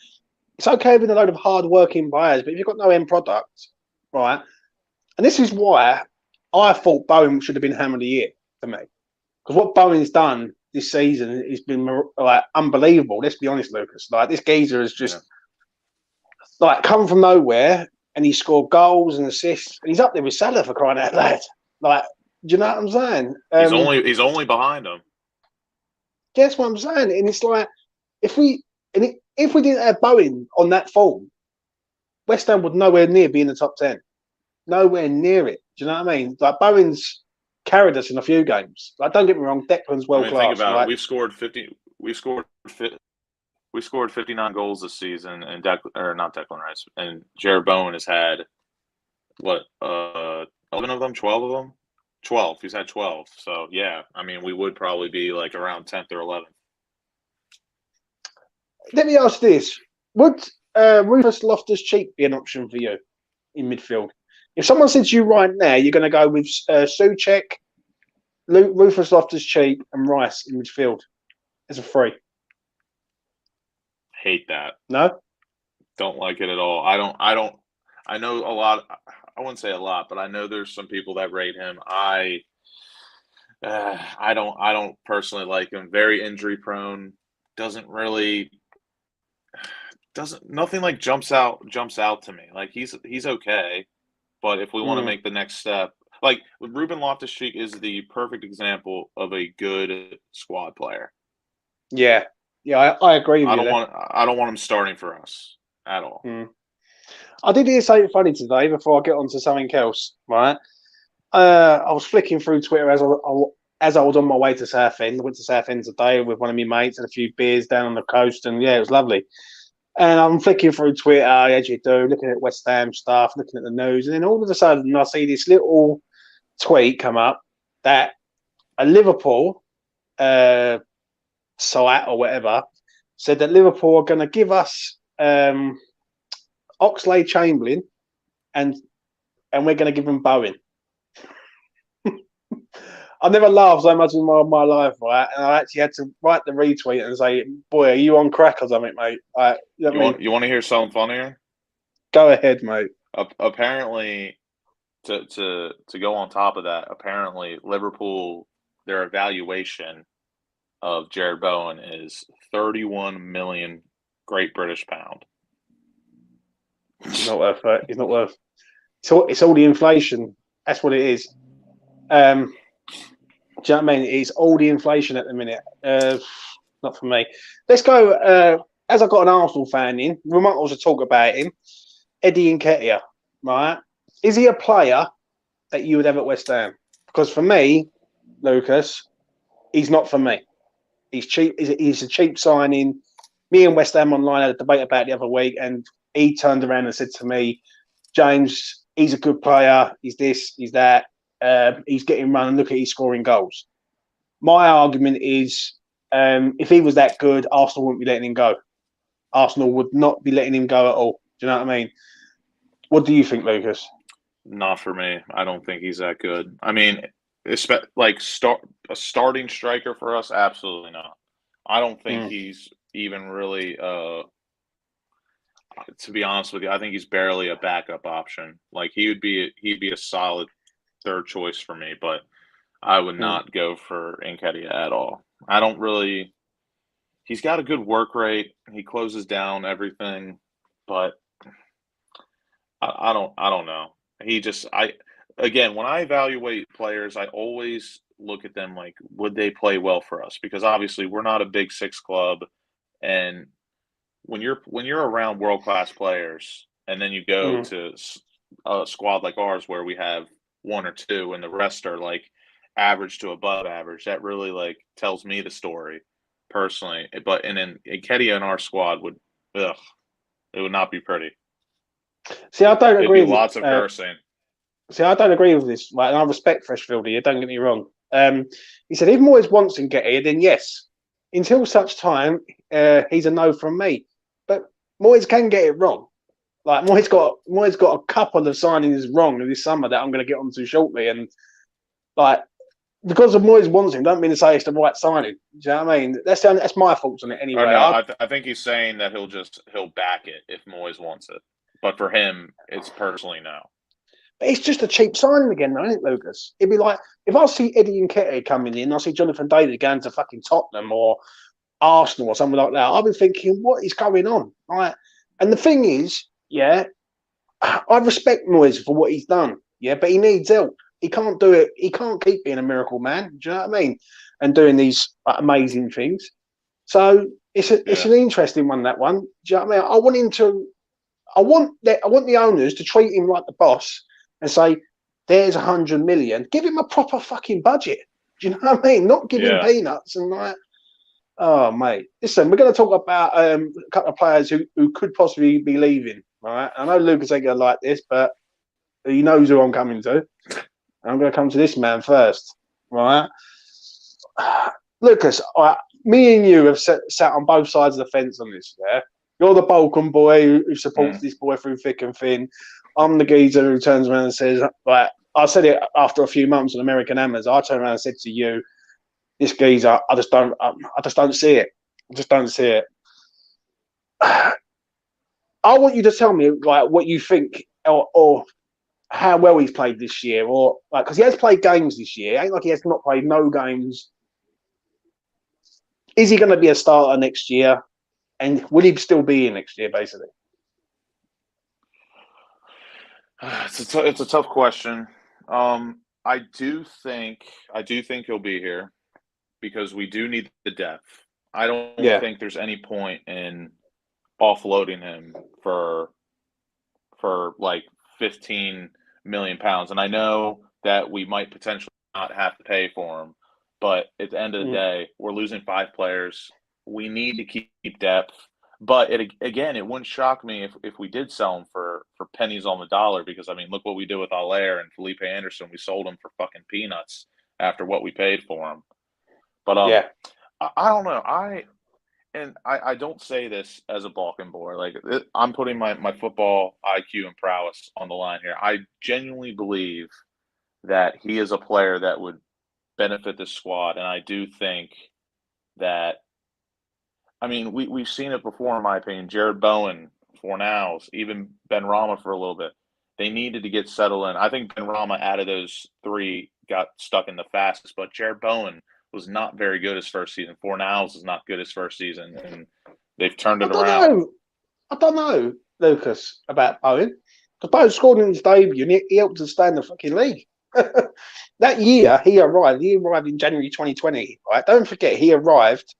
It's okay with a load of hard-working buyers, but if you've got no end product, right? And this is why I thought Bowen should have been Hammer of the Year for me, because what Bowen's done this season has been like unbelievable. Let's be honest, Lucas. Like this geezer has just like come from nowhere, and he scored goals and assists, and he's up there with Salah for crying out loud. Like, do you know what I'm saying? He's only behind him. That's what I'm saying, and it's like if we didn't have Bowen on that form, West Ham would nowhere near be in the top 10. Nowhere near it. Do you know what I mean? Like Bowen's carried us in a few games. Like, don't get me wrong, Declan's world class. Think about right? it. We scored 59 goals this season, and not Declan Rice, and Jared Bowen has had what 11 of them, 12 of them, 12. He's had 12. So yeah, I mean, we would probably be like around 10th or 11th. Let me ask this: would Rufus Loftus-Cheek be an option for you in midfield? If someone said to you right now, you're going to go with Souček, Rufus Loftus-Cheek, and Rice in midfield as a free. Hate that. No, don't like it at all. I know a lot. I wouldn't say a lot, but I know there's some people that rate him. I don't personally like him. Very injury prone. Nothing like jumps out to me. Like he's okay, but if we want to make the next step, like Ruben Loftus-Cheek is the perfect example of a good squad player. Yeah, I agree with you. I don't want him starting for us at all. I did hear something funny today before I get on to something else. Right, I was flicking through Twitter as I was on my way to Southend. I went to Southend today with one of my mates and a few beers down on the coast, and yeah, it was lovely. And I'm flicking through Twitter, as you do, looking at West Ham stuff, looking at the news, and then all of a sudden I see this little tweet come up that a Liverpool site or whatever said that Liverpool are going to give us Oxlade-Chamberlain and we're going to give them Bowen. I never laughed so much in my life, right? And I actually had to write the retweet and say, "Boy, are you on crack or something, mate?" You want to hear something funnier? Go ahead, mate. Apparently, to go on top of that, apparently Liverpool, their evaluation of Jared Bowen is 31 million Great British pound. It's not worth it. It's not worth. It's all the inflation. That's what it is. Do you know what I mean? It's all the inflation at the minute. Not for me. Let's go. As I got an Arsenal fan in, we might also talk about him. Eddie Nketiah, right? Is he a player that you would have at West Ham? Because for me, Lucas, he's not for me. He's cheap. He's a cheap signing. Me and West Ham Online had a debate about it the other week, and he turned around and said to me, "James, he's a good player. He's this, he's that. He's getting run, and look at he's scoring goals." My argument is, if he was that good, Arsenal wouldn't be letting him go. Arsenal would not be letting him go at all. Do you know what I mean? What do you think, Lucas? Not for me. I don't think he's that good. I mean, a starting striker for us, absolutely not. I don't think he's even really. To be honest with you, I think he's barely a backup option. Like he'd be a solid third choice for me, but I would not go for Nketiah at all. I don't really. He's got a good work rate. He closes down everything, but I don't know. Again, when I evaluate players, I always look at them like, would they play well for us? Because obviously we're not a big six club, and when you're around world class players, and then you go to a squad like ours where we have one or two, and the rest are like average to above average, that really like tells me the story personally. But and then Nketiah in our squad would, it would not be pretty. See, I don't agree. It'd be lots of cursing. See, I don't agree with this. And I respect Freshfield here. Don't get me wrong. He said if Moyes wants Nketiah, then yes, until such time, he's a no from me. But Moyes can get it wrong. Like Moyes got a couple of signings wrong this summer that I'm going to get onto shortly, and like because of Moyes wants him, don't mean to say it's the right signing. Do you know what I mean? That's my thoughts on it anyway. Or no, I think he's saying that he'll back it if Moyes wants it, but for him, it's personally no. But it's just a cheap signing again, though, isn't it, Lucas? It'd be like if I see Eddie Nketiah coming in, I see Jonathan David going to fucking Tottenham or Arsenal or something like that. I'll be thinking, what is going on? Right? And the thing is, yeah, I respect Moyes for what he's done, yeah, but he needs help. He can't do it. He can't keep being a miracle man. Do you know what I mean? And doing these amazing things. So it's an interesting one. That one. Do you know what I mean? I want him to. I want the owners to treat him like the boss and say, "There's 100 million. Give him a proper fucking budget." Do you know what I mean? Not give him peanuts and like. Oh mate, listen, we're going to talk about a couple of players who could possibly be leaving. All right, I know Lucas ain't going to like this, but he knows who I'm coming to. I'm going to come to this man first, right? Lucas, me and you have sat on both sides of the fence on this. Yeah, you're the Balkan boy who supports this boy through thick and thin. I'm the geezer who turns around and says, "Like I said it after a few months on American Hammers." I turned around and said to you, "This geezer, I just don't see it. I just don't see it." I want you to tell me like what you think or how well he's played this year, or like because he has played games this year. It ain't like he has not played no games. Is he going to be a starter next year, and will he still be here next year? Basically, it's a tough question. I do think he'll be here because we do need the depth. I don't think there's any point in offloading him for like 15 million pounds. And I know that we might potentially not have to pay for him, but at the end of the day, we're losing 5 players. We need to keep depth. But it wouldn't shock me if we did sell him for pennies on the dollar, because I mean, look what we did with Allaire and Felipe Anderson. We sold him for fucking peanuts after what we paid for him. But I don't know. I don't say this as a Balkan boy. Like I'm putting my football IQ and prowess on the line here. I genuinely believe that he is a player that would benefit the squad, and I do think that. I mean, we've seen it before, in my opinion. Jared Bowen, Fornals, even Benrahma for a little bit. They needed to get settled in. I think Benrahma, out of those 3, got stuck in the fastest, but Jared Bowen was not very good his first season. Fornals is not good his first season, and they've turned it around. I don't know, Lucas, about Bowen. Because Bowen scored in his debut, and he helped us stay in the fucking league. That year, he arrived in January 2020. Right? Don't forget, he arrived.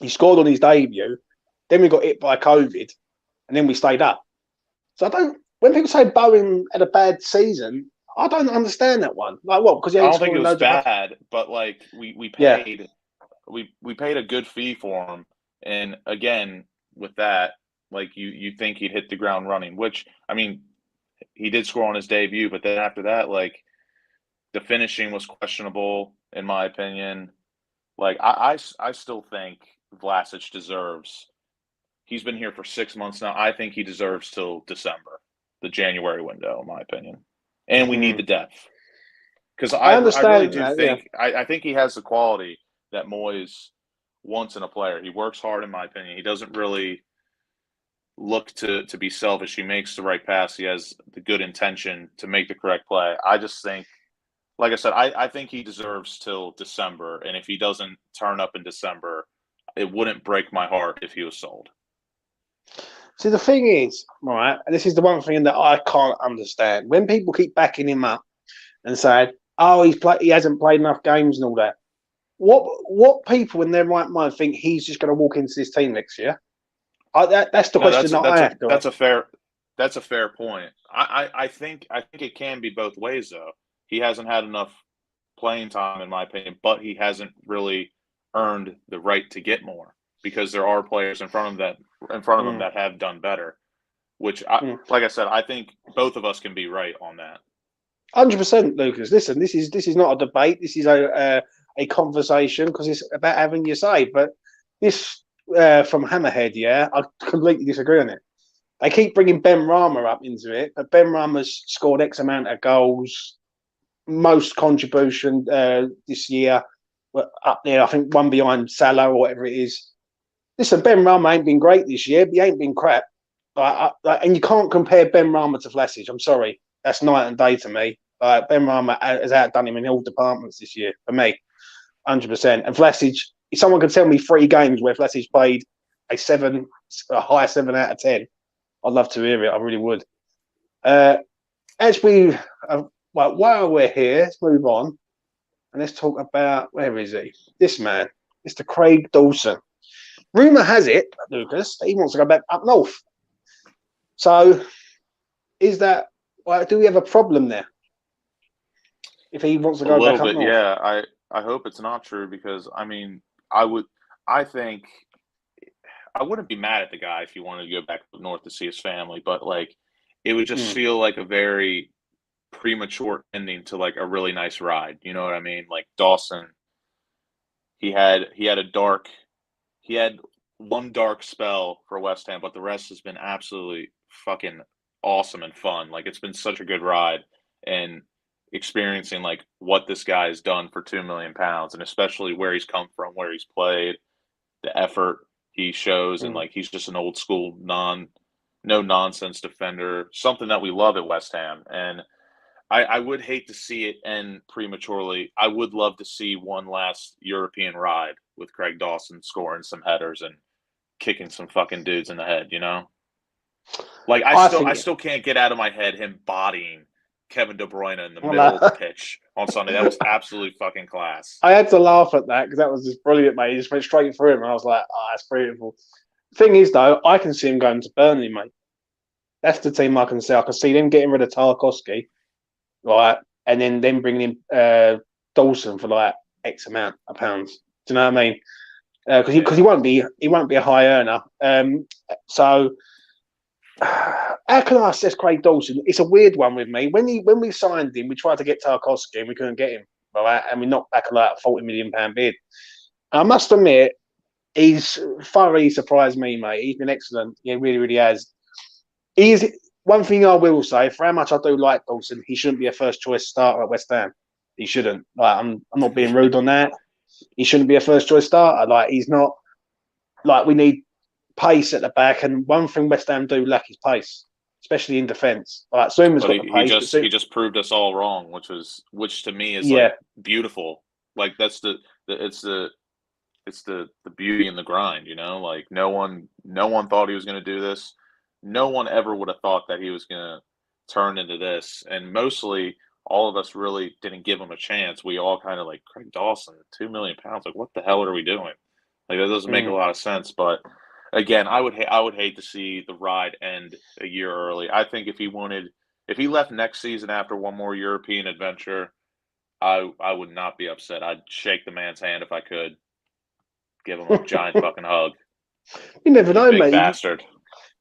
He scored on his debut. Then we got hit by COVID, and then we stayed up. So when people say Bowen had a bad season, I don't understand that one. Like what? Because I don't think it was bad, but like we paid we paid a good fee for him, and again with that, like you think he'd hit the ground running. Which I mean, he did score on his debut, but then after that, like the finishing was questionable in my opinion. Like I still think Vlasic deserves. He's been here for 6 months now. I think he deserves till December, the January window, in my opinion. And we need the depth. Because I really do think I think he has the quality that Moyes wants in a player. He works hard, in my opinion. He doesn't really look to be selfish. He makes the right pass. He has the good intention to make the correct play. I just think, like I said, I think he deserves till December. And if he doesn't turn up in December, it wouldn't break my heart if he was sold. See, the thing is, right, and this is the one thing that I can't understand. When people keep backing him up and saying, "Oh, he hasn't played enough games and all that," what people in their right mind think he's just going to walk into this team next year? That's the question I have. That's a fair point. I think it can be both ways though. He hasn't had enough playing time, in my opinion, but he hasn't really earned the right to get more, because there are players in front of him that have done better. Which, like I said, I think both of us can be right on that. 100%, Lucas. Listen, this is not a debate. This is a conversation, because it's about having your say. But this from Hammerhead, yeah, I completely disagree on it. They keep bringing Ben Rama up into it, but Ben Rama's scored X amount of goals, most contribution this year, up there. I think one behind Salah or whatever it is. Listen, Ben Rama ain't been great this year, but he ain't been crap. And you can't compare Ben Rama to Vlasic. I'm sorry, that's night and day to me. Ben Rama has outdone him in all departments this year for me, 100%. And Vlasic, if someone could tell me 3 games where Vlasic played a high 7 out of 10, I'd love to hear it. I really would. As we, well, while we're here, let's move on and let's talk about, where is he? This man, Mr. Craig Dawson. Rumour has it, Lucas, that he wants to go back up north. So, is that, well, do we have a problem there? If he wants to go back up north? Yeah. I hope it's not true because, I mean, I think I wouldn't be mad at the guy if he wanted to go back up north to see his family, but like it would just feel like a very premature ending to like a really nice ride. You know what I mean? Like Dawson, he had one dark spell for West Ham, but the rest has been absolutely fucking awesome and fun. Like it's been such a good ride and experiencing like what this guy has done for £2 million and especially where he's come from, where he's played, the effort he shows, and like he's just an old school no nonsense defender, something that we love at West Ham. And I would hate to see it end prematurely. I would love to see one last European ride with Craig Dawson scoring some headers and kicking some fucking dudes in the head, you know? Like I still can't get out of my head him bodying Kevin De Bruyne in the middle of the pitch on Sunday. That was absolutely fucking class. I had to laugh at that because that was just brilliant, mate. He just went straight through him, and I was like, that's beautiful. Thing is, though, I can see him going to Burnley, mate. That's the team I can see. I can see them getting rid of Tarkowski, right, and then them bringing in Dawson for like X amount of pounds. Do you know what I mean? Because he won't be a high earner. So how can I assess Craig Dawson? It's a weird one with me. When we signed him, we tried to get Tarkowski and we couldn't get him, right? And we knocked back like a £40 million bid. I must admit, he's thoroughly surprised me, mate. He's been excellent. He really, really has. He's one thing I will say, for how much I do like Dawson, he shouldn't be a first choice starter at West Ham. He shouldn't. Like I'm not being rude on that. He shouldn't be a first choice starter. Like he's not. Like we need pace at the back, and one thing West Ham do lack is pace, especially in defence. Like Zuma's got the pace. He just proved us all wrong, which to me is like beautiful. Like that's the beauty in the grind, you know? Like no one thought he was going to do this. No one ever would have thought that he was going to turn into this. And mostly all of us really didn't give him a chance. We all kind of like, Craig Dawson, £2 million. Like, what the hell are we doing? Like, that doesn't make a lot of sense. But again, I would hate to see the ride end a year early. I think if he left next season after one more European adventure, I would not be upset. I'd shake the man's hand if I could. Give him a giant fucking hug. You never know, mate. Bastard.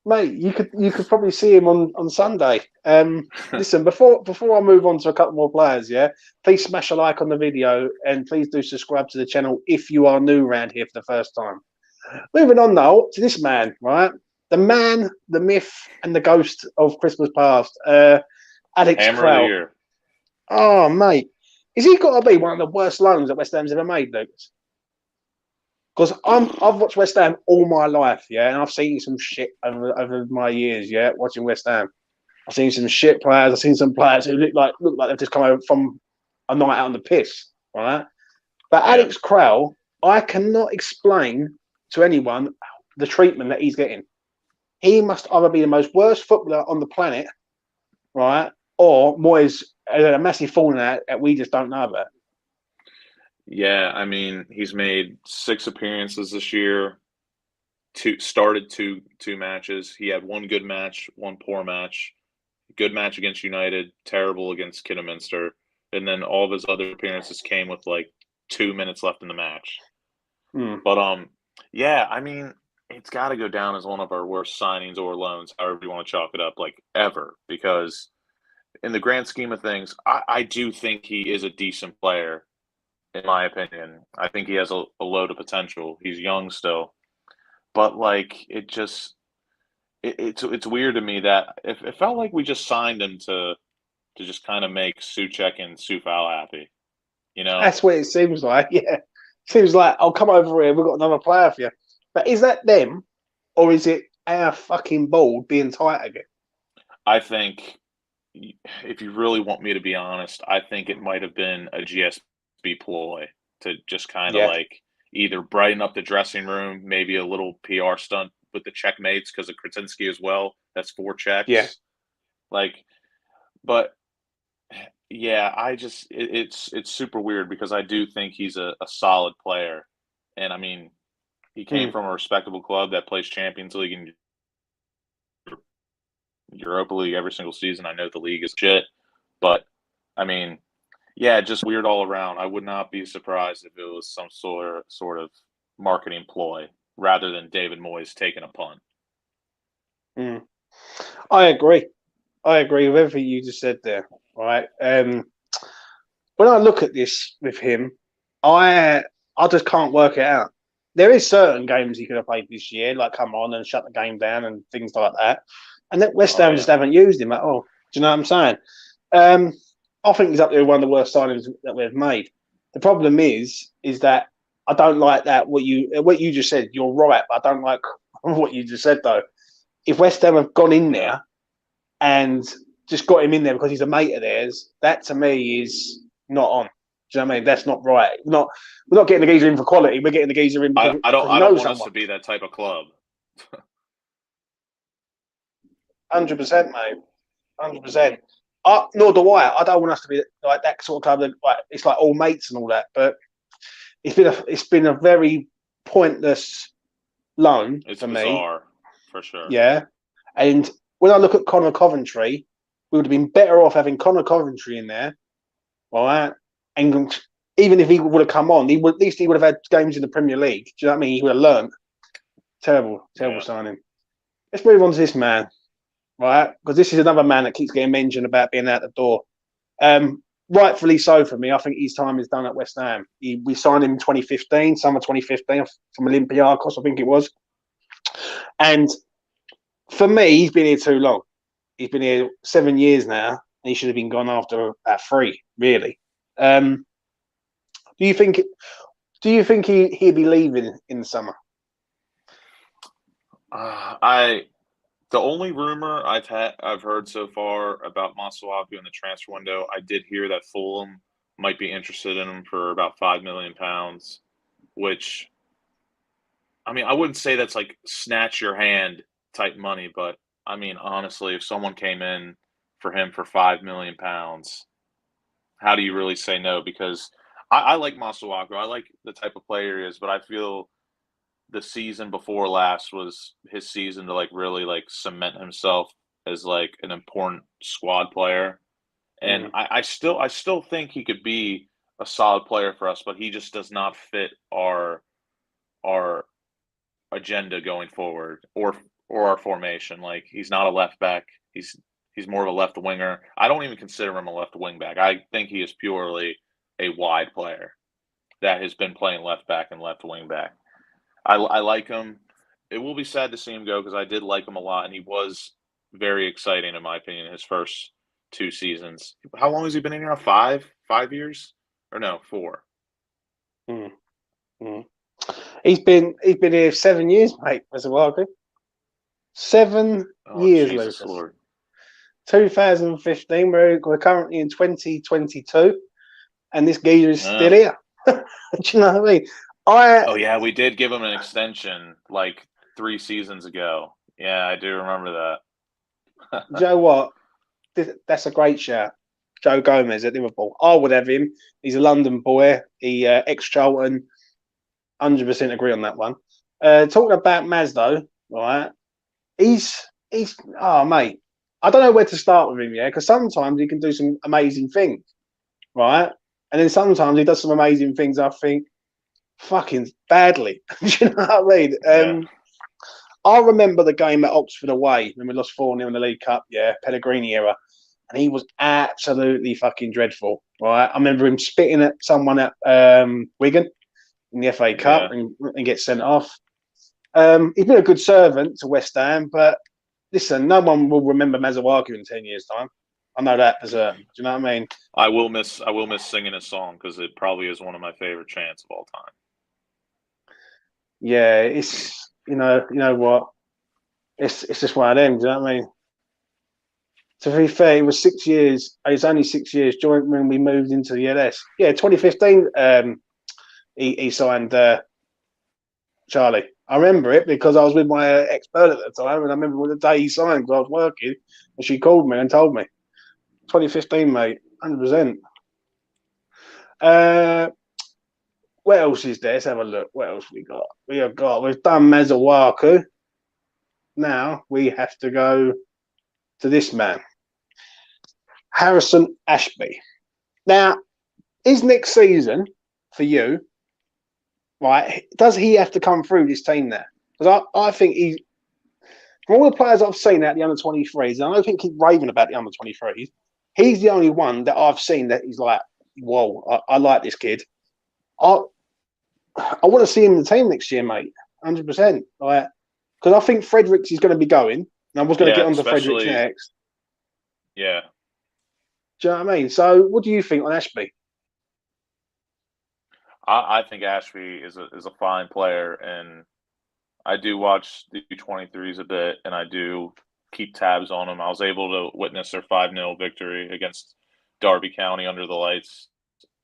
Mate, you could probably see him on Sunday. Listen, before I move on to a couple more players, yeah, please smash a like on the video and please do subscribe to the channel if you are new around here for the first time. Moving on now to this man, right? The man, the myth, and the ghost of Christmas past, Alex Kral. Oh, mate. Is he got to be one of the worst loans that West Ham's ever made, Lucas? Because I've watched West Ham all my life, yeah, and I've seen some shit over my years, yeah, watching West Ham. I've seen some shit players. I've seen some players who look like they've just come over from a night out on the piss, right? But Alex Kral, I cannot explain to anyone the treatment that he's getting. He must either be the most worst footballer on the planet, right, or Moyes had a massive falling out that we just don't know about. Yeah, I mean, he's made 6 appearances this year. Started two matches. He had one good match, one poor match. Good match against United, terrible against Kidderminster, and then all of his other appearances came with like 2 minutes left in the match. But yeah, I mean, it's got to go down as one of our worst signings or loans, however you want to chalk it up, like ever, because in the grand scheme of things, I do think he is a decent player. in my opinion. I think he has a load of potential. He's young still, but like it's weird to me that it felt like we just signed him to just kind of make Suchek and Sufal happy. You know, That's what it seems like. Yeah, seems like I'll come over here. We've got another player for you. But is that them, or is it our fucking board being tight again? I think if you really want me to be honest, I think it might have been a GSB ploy to just kind of Yeah, like either brighten up the dressing room, maybe a little PR stunt with the checkmates because of Kretinsky as well. That's 4 checks. yeah. Like, but yeah, it's super weird because I do think he's a solid player, and I mean he came Mm. from a respectable club that plays Champions League and Europa League every single season. I know the league is shit, but I mean, yeah, just weird all around. I would not be surprised if it was some sort of marketing ploy rather than David Moyes taking a punt. Mm. I agree. I agree with everything you just said there. Right. When I look at this with him, I just can't work it out. There is certain games he could have played this year, like come on and shut the game down and things like that. And that West Oh Ham just yeah, haven't used him at all. Do you know what I'm saying? Um, I think he's up there with one of the worst signings that we've made. The problem is that I don't like that what you just said. You're right, but I don't like what you just said though. If West Ham have gone in yeah. there and just got him in there because he's a mate of theirs, that to me is not on. Do you know what I mean? That's not right. We're not getting the geezer in for quality. We're getting the geezer in I, I don't because he I don't knows want us someone. to be that type of club. 100%, mate. 100%. Nor do I. I don't want us to be like that sort of club. That, like it's like all mates and all that. But it's been a very pointless loan It's for me. bizarre, for sure. Yeah. And when I look at Connor Coventry, we would have been better off having Connor Coventry in there, right? And even if he would have come on, at least he would have had games in the Premier League. Do you know what I mean? He would have learned. Terrible, terrible Yeah. signing. Let's move on to this man, right? Because this is another man that keeps getting mentioned about being out the door. Rightfully so for me. I think his time is done at West Ham. We signed him in 2015, summer 2015, from Olympiacos, I think it was. And for me, he's been here too long. He's been here 7 years now, and he should have been gone after at 3, really. Um, do you think? Do you think he'd be leaving in the summer? I the only rumor I've heard so far about Masuaku in the transfer window, I did hear that Fulham might be interested in him for about £5 million, which I mean I wouldn't say that's like snatch your hand type money, but I mean honestly, if someone came in for him for £5 million, how do you really say no? Because I like Masuaku, I like the type of player he is, but I feel the season before last was his season to like really like cement himself as like an important squad player. And Mm, I still think he could be a solid player for us, but he just does not fit our agenda going forward or our formation. Like he's not a left back. He's more of a left winger. I don't even consider him a left wing back. I think he is purely a wide player that has been playing left back and left wing back. I like him. It will be sad to see him go because I did like him a lot, and he was very exciting in my opinion. His first 2 seasons. How long has he been in here? 5 years, or no, 4? mm, mm. He's been here 7 years, mate. As a Wildcat. seven Oh years, Jesus Lucas. Lord! 2015. We're currently in 2022, and this geezer is still Uh, here. Do you know what I mean? I oh yeah, we did give him an extension like 3 seasons ago. Yeah, I do remember that. Joe what? That's a great shout. Joe Gomez at Liverpool. I would have him. He's a London boy. He ex Charlton. 100% agree on that one. Talking about Mazdo, right? He's oh mate. I don't know where to start with him, yeah, because sometimes he can do some amazing things, right? And then sometimes he does some amazing things. I think fucking badly. Do you know what I mean? Yeah, I remember the game at Oxford away when we lost 4-0 in the League Cup. Yeah, Pellegrini era. and he was absolutely fucking dreadful. Right, I remember him spitting at someone at Wigan in the FA Cup and get sent off. He's been a good servant to West Ham, but listen, no one will remember Masuaku in 10 years' time. I know that for certain. Do you know what I mean? I will miss singing his song because it probably is one of my favorite chants of all time. Yeah, it's you know what? It's just one of them. Do you know what I mean? To be fair, it was 6 years. It was only 6 years joint when we moved into the LS. Yeah, 2015. He signed Charlie. I remember it because I was with my ex-bird at the time, and I remember the day he signed because I was working, and she called me and told me. 2015, mate, 100%. What else is there? Let's have a look. What else we got? We've done Masuaku. Now we have to go to this man, Harrison Ashby. Now, is next season for you, right? Does he have to come through this team there? Because I think he's, from all the players I've seen at the under-23s, and I don't think he's raving about the under-23s, he's the only one that I've seen that he's like, whoa, I like this kid. I want to see him in the team next year, mate. 100%. Like, because I think Fredericks is going to be going. And I was going to get onto Fredericks next. Yeah. Do you know what I mean? So, what do you think on Ashby? I think Ashby is a fine player, and I do watch the U23s a bit, and I do keep tabs on them. I was able to witness their 5-0 victory against Derby County under the lights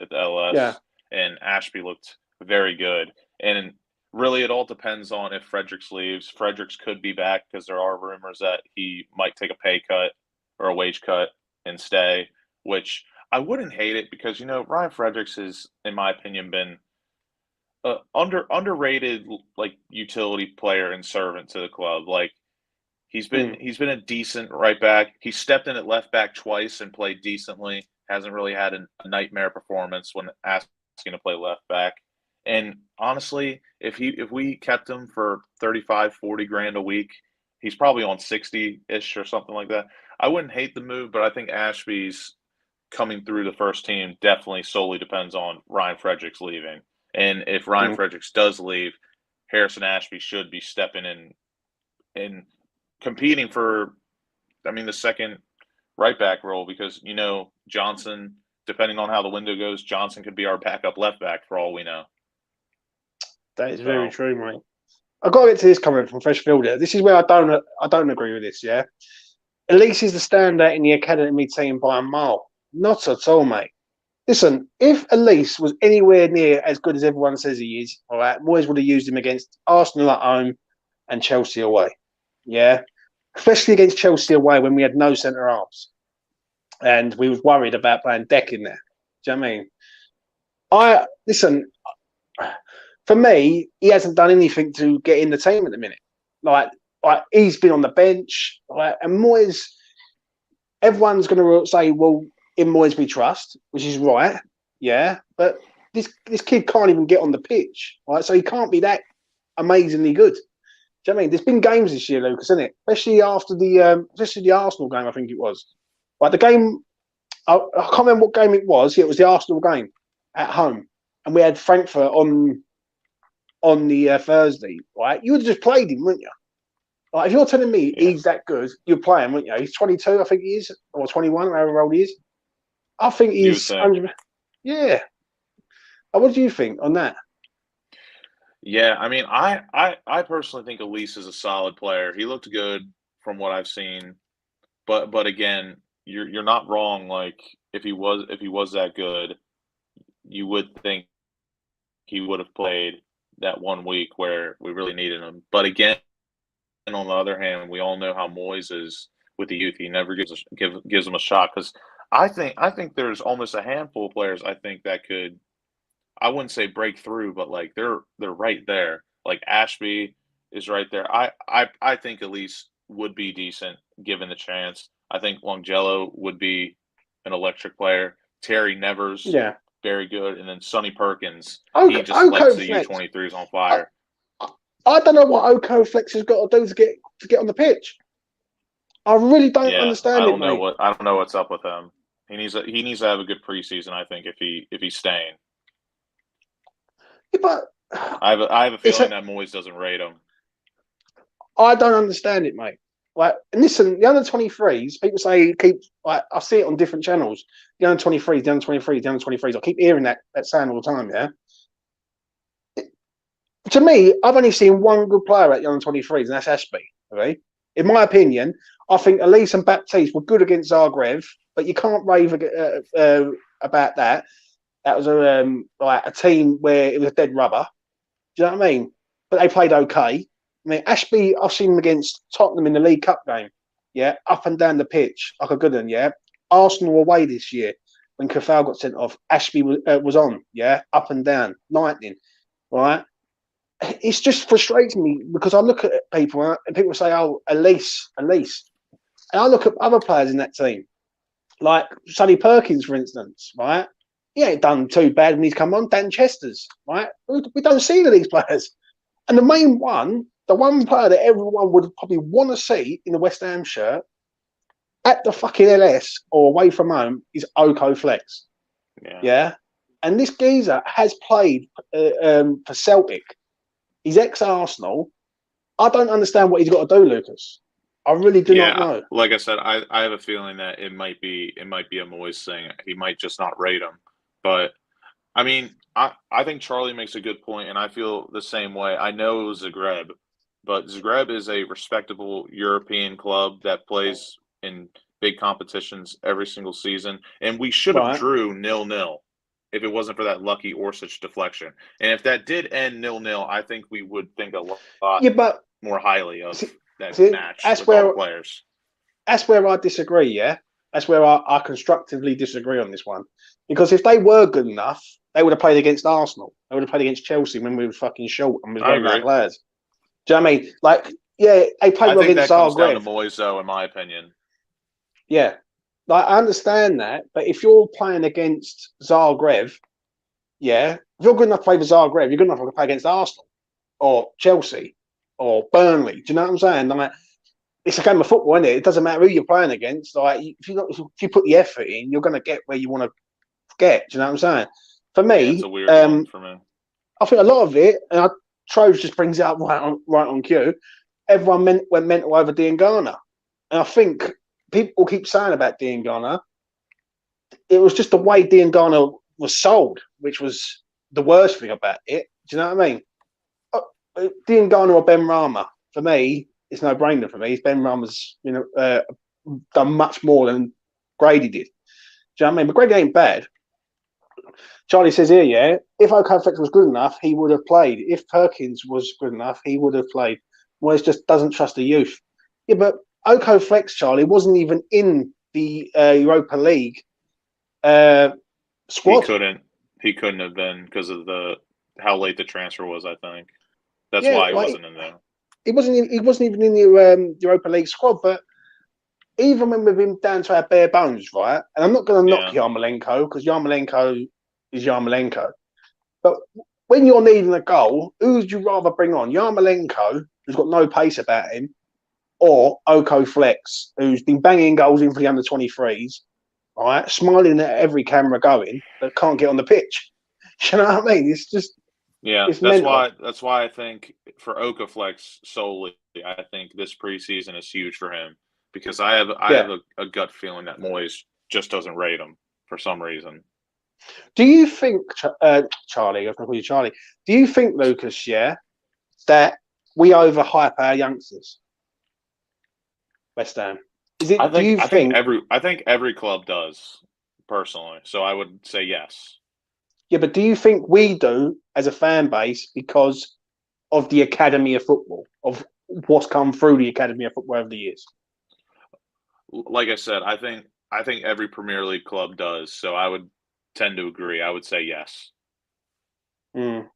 at the LS, and Ashby looked very good. And really, it all depends on if Fredericks leaves. Fredericks could be back because there are rumors that he might take a pay cut or a wage cut and stay, which I wouldn't hate it because, Ryan Fredericks has, in my opinion, been underrated, like, utility player and servant to the club. Like, he's been a decent right back. He stepped in at left back twice and played decently. Hasn't really had a nightmare performance when asking to play left back. And honestly, if we kept him for 35, 40 grand a week, he's probably on 60-ish or something like that. I wouldn't hate the move, but I think Ashby's coming through the first team definitely solely depends on Ryan Fredericks leaving. And if Ryan Fredericks does leave, Harrison Ashby should be stepping in and competing for, the second right back role because, Johnson, depending on how the window goes, Johnson could be our backup left back for all we know. That is very true, mate. I've got to get to this comment from Fresh Fielder. This is where I don't agree with this, yeah? Elise is the standout in the academy team by a mile. Not at all, mate. Listen, if Elise was anywhere near as good as everyone says he is, all right, Moyes would have used him against Arsenal at home and Chelsea away. Yeah? Especially against Chelsea away when we had no centre-halves. And we was worried about playing Deck in there. Do you know what I mean? Listen, for me, he hasn't done anything to get in the team at the minute. Like he's been on the bench. And Moyes, everyone's going to say, well, in Moyes we trust, which is right. Yeah. But this kid can't even get on the pitch. Right? So he can't be that amazingly good. Do you know what I mean? There's been games this year, Lucas, isn't it? Especially after the Arsenal game, I think it was. Like the game, I can't remember what game it was. Yeah, it was the Arsenal game at home. And we had Frankfurt on the Thursday, right? You would have just played him, wouldn't you? Like, if you're telling me he's that good, you'd play him, wouldn't you? He's 22, I think he is, or 21, however old he is. I think he's 100. Yeah. What do you think on that? Yeah, I personally think Elise is a solid player. He looked good from what I've seen, but again, you're not wrong. Like if he was that good, you would think he would have played that 1 week where we really needed him. But again, and on the other hand, we all know how Moyes is with the youth. He never gives them a shot because I think there's almost a handful of players I think that could, I wouldn't say break through, but like they're right there. Like Ashby is right there. I think Elise would be decent given the chance. I think Longello would be an electric player. Terry Nevers, very good, and then Sonny Perkins. He just lights the U23s on fire. I don't know what Oko Flex has got to do to get on the pitch. I really don't Yeah, I understand it, don't know mate. what I don't know what's up with him. He needs to have a good preseason. I think if he's staying, Yeah, but I have a it's feeling a, that Moyes doesn't rate him. I don't understand it, mate. Like, and listen, the under 23s, people say keep. Like, I see it on different channels. The under 23s, the under 23s, the under 23s. I keep hearing that sound all the time. Yeah. To me, I've only seen one good player at the under 23s, and that's Ashby. Okay? In my opinion, I think Elise and Baptiste were good against Zagreb, but you can't rave about that. That was a team where it was dead rubber. Do you know what I mean? But they played okay. I mean, Ashby, I've seen him against Tottenham in the League Cup game. Yeah, up and down the pitch like a good one. Yeah, Arsenal away this year when Cafal got sent off. Ashby was on. Yeah, up and down, lightning. Right. It's just frustrating me because I look at people and people say, "Oh, Elise," and I look at other players in that team, like Sonny Perkins, for instance. Right. He ain't done too bad when he's come on. Dan Chester's, right? We don't see any of these players. And the main one, the one player that everyone would probably want to see in the West Ham shirt at the fucking LS or away from home is Oko Flex. Yeah. Yeah. And this geezer has played for Celtic. He's ex-Arsenal. I don't understand what he's got to do, Lucas. I really do not Yeah, know. like I said, I have a feeling that it might be a Moyes thing. He might just not rate him. But I mean, I think Charlie makes a good point, and I feel the same way. I know it was Zagreb, but Zagreb is a respectable European club that plays in big competitions every single season, and we should have Right. drew 0-0 if it wasn't for that lucky Orsic deflection. And if that did end 0-0, I think we would think a lot Yeah, but more highly of see, that see, match that's with all the where players. that's where I disagree. Yeah, that's where I constructively disagree on this one. Because if they were good enough, they would have played against Arsenal. They would have played against Chelsea when we were fucking short and was I running out of agree. players. Do you know what I mean? Like, yeah, they played I well think against that comes down to Zagreb. Moyes, though, in my opinion. Yeah, like I understand that, but if you're playing against Zagreb, yeah, if you're good enough to play for Zagreb, you're good enough to play against Arsenal or Chelsea or Burnley. Do you know what I'm saying? Like, it's a game of football, isn't it? It doesn't matter who you're playing against. Like, if you put the effort in, you're going to get where you want to get. Do you know what I'm saying? For Yeah, it's me, a weird one for me. I think a lot of it, and Troves just brings it up right on cue. Everyone went mental over Diangana, and I think people keep saying about Diangana, it was just the way Diangana was sold, which was the worst thing about it. Do you know what I mean? Diangana or Ben Rama, for me, it's no brainer for me. Ben Rama's done much more than Grady did. Do you know what I mean? But Grady ain't bad. Charlie says here, yeah, if Okafor was good enough, he would have played. If Perkins was good enough, he would have played. Moyes just doesn't trust the youth. Yeah, but Flex, Charlie, wasn't even in the Europa League He squad. couldn't. He couldn't have been because of how late the transfer was. I think that's Yeah, why he like wasn't in there. he wasn't even in the Europa League squad. But even when we've been down to our bare bones, right? And I'm not going to knock Yeah, Yarmolenko because Yarmolenko is Yarmolenko. But when you're needing a goal, who would you rather bring on? Yarmolenko, who's got no pace about him, or Oko Flex, who's been banging goals in for the under 23s, right? Smiling at every camera going, but can't get on the pitch. You know what I mean? It's just, yeah. it's mental. That's why I think for Okaflex solely, I think this preseason is huge for him because I have Yeah. a gut feeling that Moyes just doesn't rate him for some reason. Do you think, Charlie, I'm going to call you Charlie, do you think, Lucas, yeah, that we overhype our youngsters? West Ham. Do you think, I think every club does personally. So I would say yes. yeah, but do you think we do as a fan base because of the Academy of Football, of what's come through the Academy of Football over the years? Like I said, I think every Premier League club does. So I would tend to agree. I would say yes. Mm.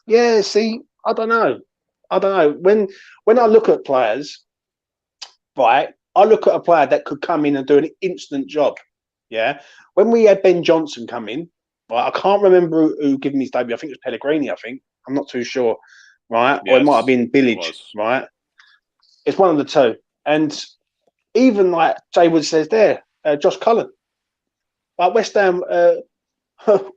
Yeah, see, I don't know. When I look at players, right, I look at a player that could come in and do an instant job. Yeah. When we had Ben Johnson come in, right, I can't remember who gave me his debut. I think it was Pellegrini, I think. I'm not too sure. Right. Or it might have Yes, been it Billage, was. right? It's one of the two. And even like Jay Wood says there, Josh Cullen. Like West Ham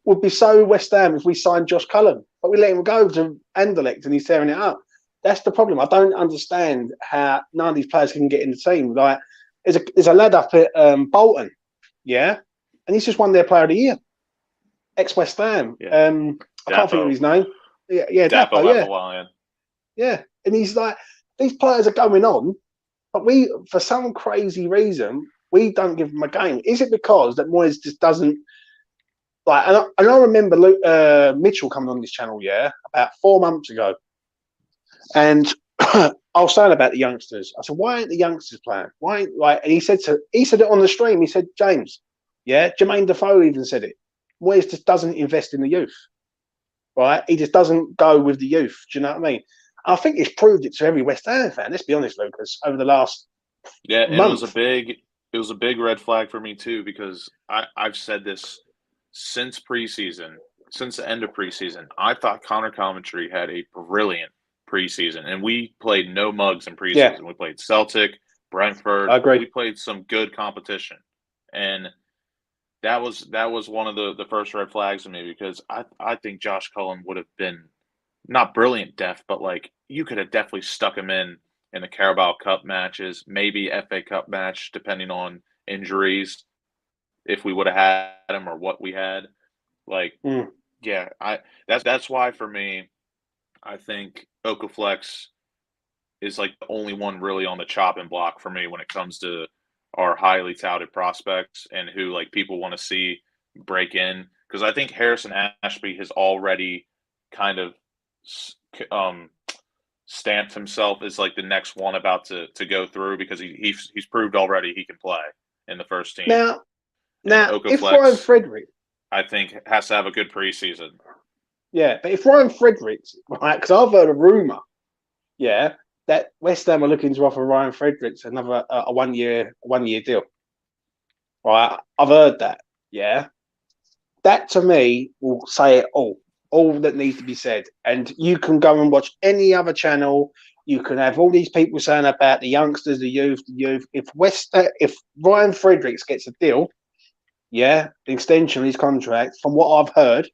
would be so West Ham if we signed Josh Cullen, but we let him go to Anderlecht and he's tearing it up. That's the problem. I don't understand how none of these players can get in the team. Like, there's a lad up at Bolton, yeah, and he's just won their Player of the Year, ex West Ham. Yeah. I can't think of his name. Yeah, Dapo, yeah. And he's like, these players are going on, but we, for some crazy reason, we don't give them a game. Is it because that Moyes just doesn't like? And I remember Luke, Mitchell coming on this channel, yeah, about 4 months ago, and I was saying about the youngsters. I said, why ain't the youngsters playing? Why ain't like? And he said it on the stream. He said, James, yeah, Jermaine Defoe even said it. Moyes just doesn't invest in the youth, right? He just doesn't go with the youth. Do you know what I mean? I think it's proved it to every West Ham fan. Let's be honest, Lucas. Over the last and month. it was a big red flag for me too, because I've said this since preseason, since the end of preseason. I thought Connor Coventry had a brilliant preseason, and we played no mugs in preseason. Yeah. We played Celtic, Brentford. I agree. We played some good competition, and that was one of the first red flags to me, because I think Josh Cullen would have been not brilliant depth, but like you could have definitely stuck him in the Carabao Cup matches, maybe FA Cup match, depending on injuries, if we would have had him or what we had. Like, yeah, that's why for me, I think Okaflex is like the only one really on the chopping block for me when it comes to our highly touted prospects and who like people want to see break in. Because I think Harrison Ashby has already kind of stamped himself as like the next one about to go through, because he's proved already he can play in the first team. Now if Ryan Fredericks, I think, has to have a good preseason. Yeah, but if Ryan Fredericks, right, because I've heard a rumor, yeah, that West Ham are looking to offer Ryan Fredericks another a 1 year deal. Right, I've heard that. Yeah, that to me will say it all that needs to be said. And you can go and watch any other channel. You can have all these people saying about the youngsters, the youth. If Ryan Fredericks gets a deal, yeah, the extension of his contract, from what I've heard,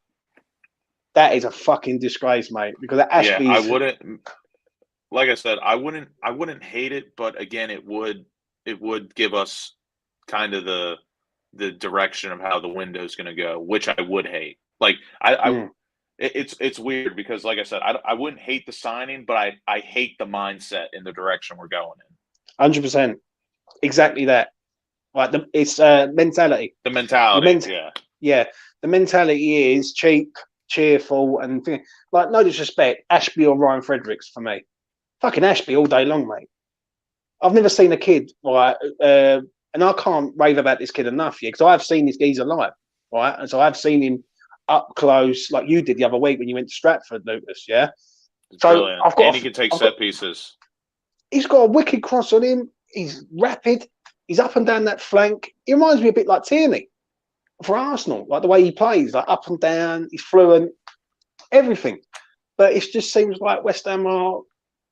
that is a fucking disgrace, mate. Because Ashby's... Yeah, I wouldn't. Like I said, I wouldn't hate it, but again, it would give us kind of the direction of how the window's going to go, which I would hate. Like it's weird because, like I said, I wouldn't hate the signing, but I hate the mindset in the direction we're going in. 100%, exactly that. Like it's mentality. The mentality, yeah. The mentality is cheap, cheerful, and like, no disrespect, Ashby or Ryan Fredericks for me. Fucking Ashby all day long, mate. I've never seen a kid, right? And I can't rave about this kid enough, yeah, because I've seen this geezer live, right? And so I've seen him up close, like you did the other week when you went to Stratford, Lucas, yeah? So and he can take set pieces. He's got a wicked cross on him. He's rapid. He's up and down that flank. He reminds me a bit like Tierney for Arsenal, like the way he plays, like up and down. He's fluent, everything. But it just seems like West Ham are,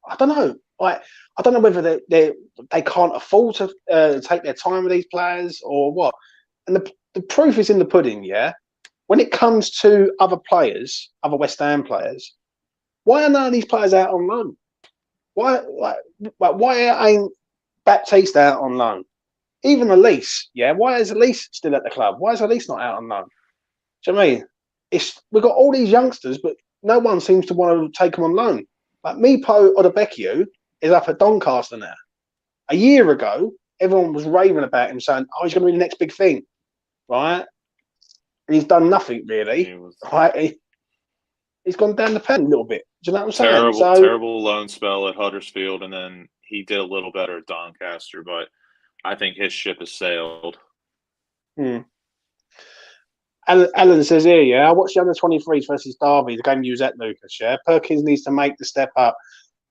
I don't know. Like, I don't know whether they can't afford to take their time with these players or what. And the proof is in the pudding, yeah? When it comes to other players, other West Ham players, why are none of these players out on loan? Why ain't Baptiste out on loan? Even Elise, yeah? Why is Elise still at the club? Why is Elise not out on loan? Do you know what I mean? We've got all these youngsters, but no one seems to want to take them on loan. Like Mipo Odobekio is up at Doncaster now. A year ago, everyone was raving about him, saying, "Oh, he's going to be the next big thing," right? And he's done nothing really. Right? He's gone down the pen a little bit. Do you know what I'm saying? Terrible loan spell at Huddersfield, and then he did a little better at Doncaster, but I think his ship has sailed. Alan says here, yeah, I watched the under-23s versus Derby, the game you was at, Lucas, yeah? Perkins needs to make the step up.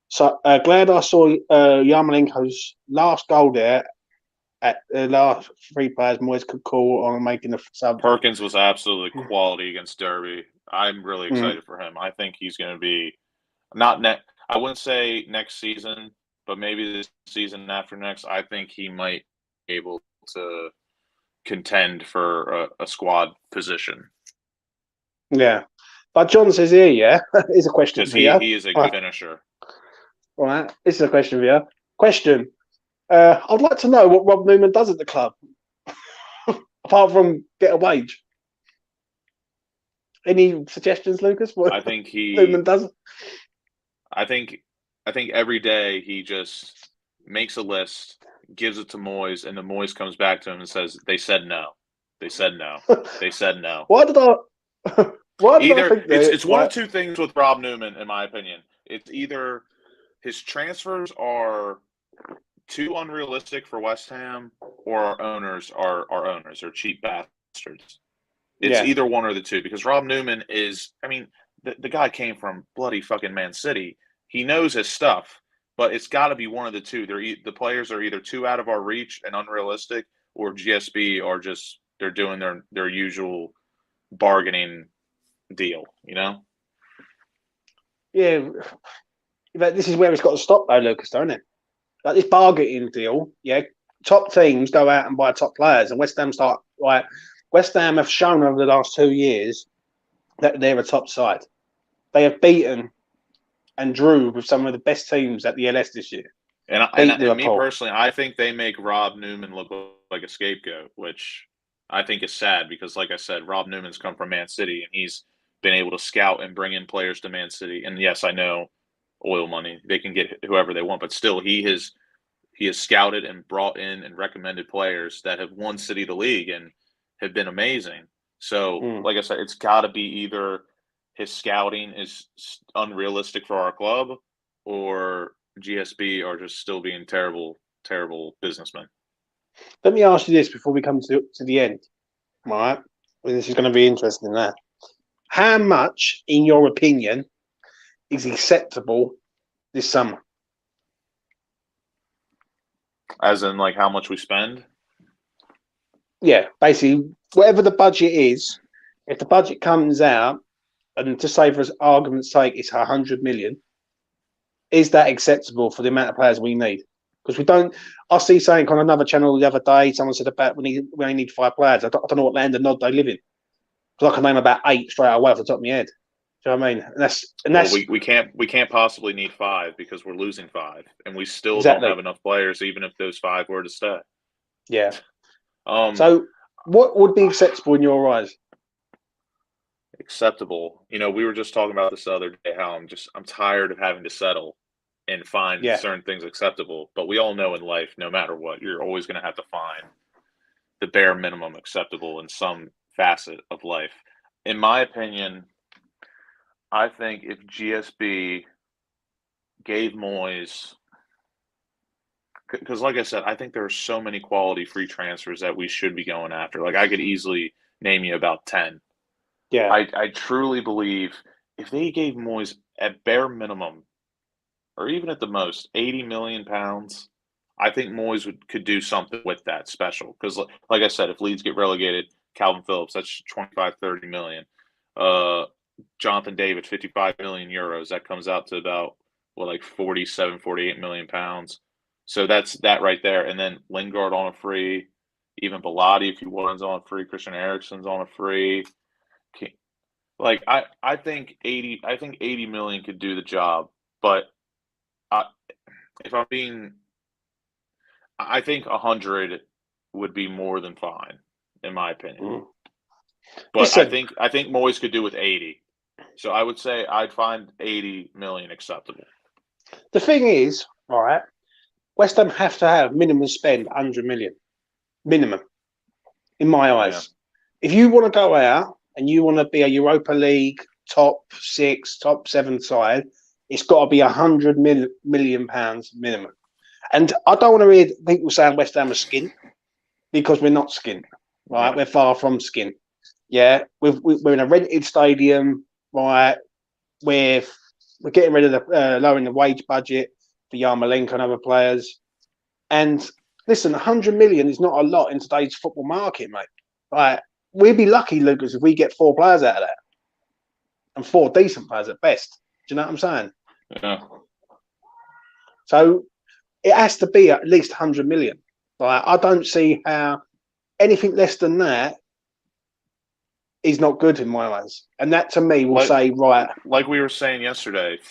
So glad I saw Yarmolenko's last goal there at the last three players Moyes could call on making the sub. Perkins was absolutely quality against Derby. I'm really excited for him. I think he's going to be I wouldn't say next season, but maybe this season after next, I think he might be able to contend for a squad position. Yeah. But John says here, yeah, here's a question Because for you. he is a good finisher. All right, this is a question for you. Question. I'd like to know what Rob Newman does at the club, apart from get a wage. Any suggestions, Lucas? What I think Newman does? I think every day he just makes a list, gives it to Moyes, and then Moyes comes back to him and says, "They said no. They said no. They said no." Why did I? Why did I Either think that? it's one of two things with Rob Newman, in my opinion. It's either his transfers are too unrealistic for West Ham, or our owners are cheap bastards. It's either one or the two, because Rob Newman is, I mean, the guy came from bloody fucking Man City. He knows his stuff, but it's got to be one of the two. The players are either too out of our reach and unrealistic, or GSB are just, they're doing their usual bargaining deal, you know? Yeah, but this is where it's got to stop, though, Lucas, don't it? Like this bargaining deal, yeah. Top teams go out and buy top players, and West Ham start like West Ham have shown over the last 2 years that they're a top side. They have beaten and drew with some of the best teams at the LS this year. And me personally, I think they make Rob Newman look like a scapegoat, which I think is sad because, like I said, Rob Newman's come from Man City, and he's been able to scout and bring in players to Man City. And yes, I know oil money, they can get whoever they want, but still he has scouted and brought in and recommended players that have won City the league and have been amazing. So, like I said, it's got to be either his scouting is unrealistic for our club, or GSB are just still being terrible businessmen. Let me ask you this before we come to the end. All right, well, this is going to be interesting now. How much, in your opinion, is acceptable this summer? As in, like, how much we spend? Yeah, basically, whatever the budget is, if the budget comes out, and to say for argument's sake, it's 100 million, is that acceptable for the amount of players we need? Because we don't. I see something on another channel the other day. Someone said about we only need 5 players. I don't know what land of nod they live in, because I can name about 8 straight away off the top of my head. Do you know what I mean? And that's we can't possibly need 5 because we're losing 5, and we still exactly. don't have enough players, even if those 5 were to stay. Yeah. So, what would be acceptable in your eyes? Acceptable. You know, we were just talking about this the other day. How I'm tired of having to settle and find certain things acceptable. But we all know in life, no matter what, you're always going to have to find the bare minimum acceptable in some facet of life. In my opinion, I think if GSB gave Moyes, because like I said, I think there are so many quality free transfers that we should be going after. Like, I could easily name you about 10. Yeah. I truly believe if they gave Moyes at bare minimum, or even at the most, £80 million, I think Moyes could do something with that special. Because, like I said, if Leeds get relegated, Calvin Phillips, that's 25-30 million. Jonathan David, 55 million euros. That comes out to about, 47-48 million pounds. So that's that right there. And then Lingard on a free, even Bellotti, if he was on a free, Christian Eriksen's on a free. Like, I think 80 million could do the job, but if I'm being, I think 100 would be more than fine, in my opinion. But listen, I think Moyes could do with 80. So I would say I'd find 80 million acceptable. The thing is, all right, West Ham have to have minimum spend 100 million. Minimum, in my eyes. Yeah. If you want to go out and you want to be a Europa League top 6, top 7 side, it's got to be 100 million pounds minimum. And I don't want to hear people saying West Ham are skint, because we're not skint, right? Yeah. We're far from skint. Yeah, we're in a rented stadium, right? We're getting rid of the lowering the wage budget for Yarmolenko and other players. And listen, 100 million is not a lot in today's football market, mate. Right? We'd be lucky, Lucas, if we get 4 players out of that, and 4 decent players at best. Do you know what I'm saying? Yeah. So it has to be at least 100 million. Like, I don't see how anything less than that is not good in my eyes. And that to me will say, right. Like we were saying yesterday, if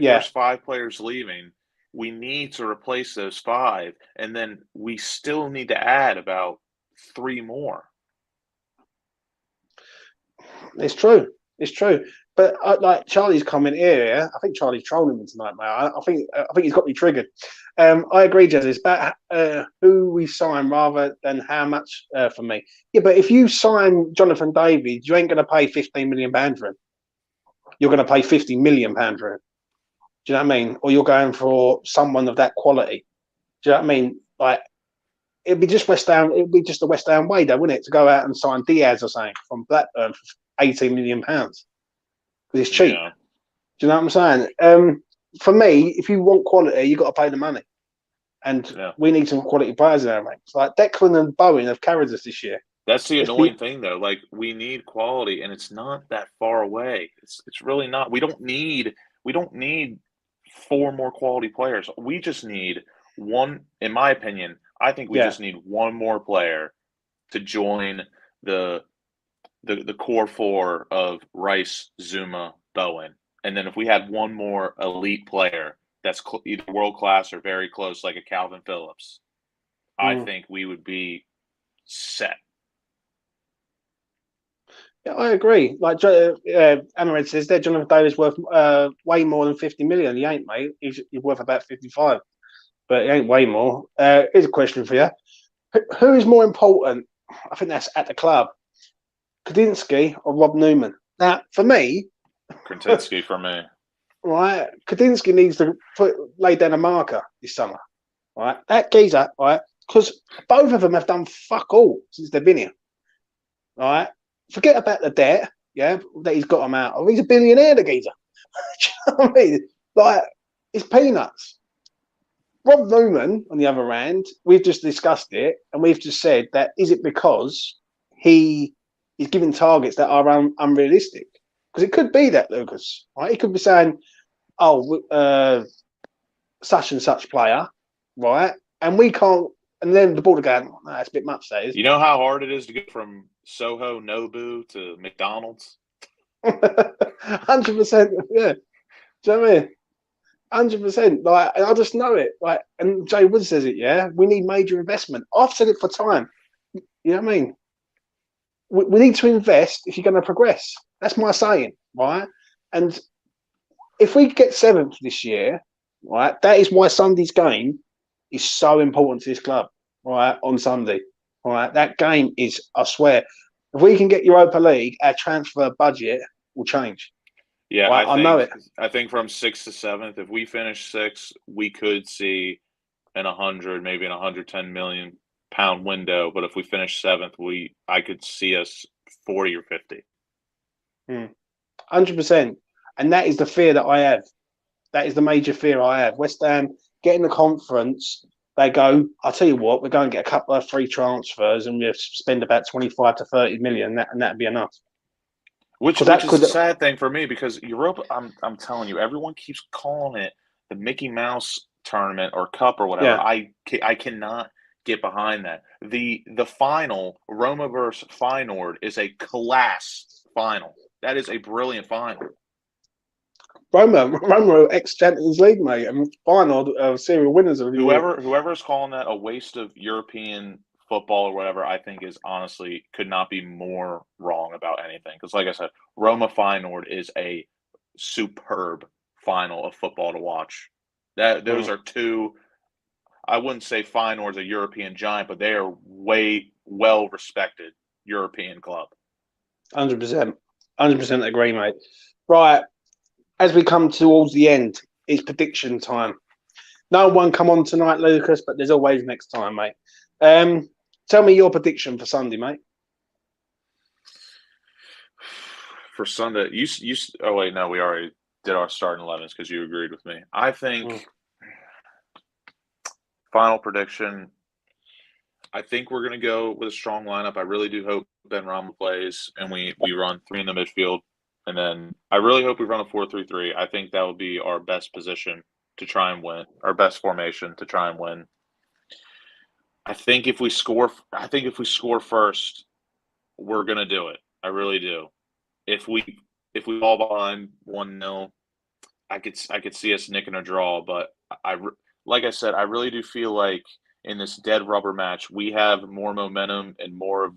there's 5 players leaving, we need to replace those 5. And then we still need to add about 3 more. It's true. It's true. But like Charlie's comment here, I think Charlie's trolling me tonight, mate. I think he's got me triggered. I agree, Jez. It's about who we sign rather than how much for me. Yeah, but if you sign Jonathan David, you ain't going to pay £15 million for him. You're going to pay £50 million for him. Do you know what I mean? Or you're going for someone of that quality. Do you know what I mean? Like, it'd be just West Ham. It'd be just the West Ham way, though, wouldn't it, to go out and sign Diaz or something from Blackburn for £18 million because it's cheap. Yeah. Do you know what I'm saying? For me, if you want quality, you got to pay the money, and we need some quality players in there, mate. It's like Declan and Bowen have carried us this year. That's the annoying thing, though. Like, we need quality, and it's not that far away. It's really not. We don't need 4 more quality players. We just need one. In my opinion, I think we just need one more player to join the core 4 of Rice, Zuma, Bowen. And then if we had one more elite player that's either world class or very close, like a Calvin Phillips, I think we would be set. Yeah, I agree. Like Amared says, there, Jonathan Davis worth way more than 50 million. He ain't, mate. He's worth about 55, but he ain't way more. Here's a question for you: Who is more important? I think that's at the club, Kudinski or Rob Newman. Now, for me, Kretinsky for me. Right, Kudinski needs to lay down a marker this summer. Right, that geezer, right, because both of them have done fuck all since they've been here. Right, forget about the debt, that he's got them out of. He's a billionaire, the geezer. Do you know what I mean? Like, it's peanuts. Rob Newman, on the other hand, we've just discussed it, and we've just said that is it because he is giving targets that are unrealistic? Because it could be that, Lucas. Right? He could be saying, such and such player, right? And we can't. And then the board are going, that's a bit much, that is. You know how hard it is to go from Soho Nobu to McDonald's? 100%, yeah. Do you know what I mean? 100%. Like, I just know it. Like, and Jay Wood says it, we need major investment. I've said it for time. You know what I mean? We need to invest if you're going to progress. That's my saying, right? And if we get 7th this year, right, that is why Sunday's game is so important to this club, right, on Sunday. Right, that game is, I swear, if we can get Europa League, our transfer budget will change. Yeah, right? I know it. I think from 6th to 7th, if we finish 6th, we could see an 100, maybe an 110 million pound window. But if we finish 7th, I could see us 40 or 50. 100%. And that is the fear that I have. That is the major fear I have. West Ham getting the conference, they go, I'll tell you what, we're going to get a couple of free transfers and we'll spend about 25 to 30 million, and that'd be enough. Which is the sad thing for me, because Europa, I'm telling you, everyone keeps calling it the Mickey Mouse tournament or cup or whatever. Yeah. I cannot get behind that. The final, Roma versus Feyenoord, is a class final. That is a brilliant final. Roma ex-Champions League, mate, and Feyenoord serial winners of the whoever is calling that a waste of European football or whatever, I think is honestly could not be more wrong about anything. Because, like I said, Roma Feyenoord is a superb final of football to watch. Those are two. I wouldn't say Feyenoord's a European giant, but they are way well respected European club. 100%, 100% agree, mate. Right, as we come towards the end, it's prediction time. No one come on tonight, Lucas, but there's always next time, mate. Tell me your prediction for Sunday, mate. For Sunday, oh wait, no, we already did our starting 11s because you agreed with me. I think final prediction. I think we're going to go with a strong lineup. I really do hope Benrahma plays and we run 3 in the midfield, and then I really hope we run a 4-3-3. I think that would be our best position to try and win, our best formation to try and win. I think if we score first, we're gonna do it. I really do. If we fall behind 1-0, I could see us nicking a draw. But like I said, I really do feel like in this dead rubber match, we have more momentum and more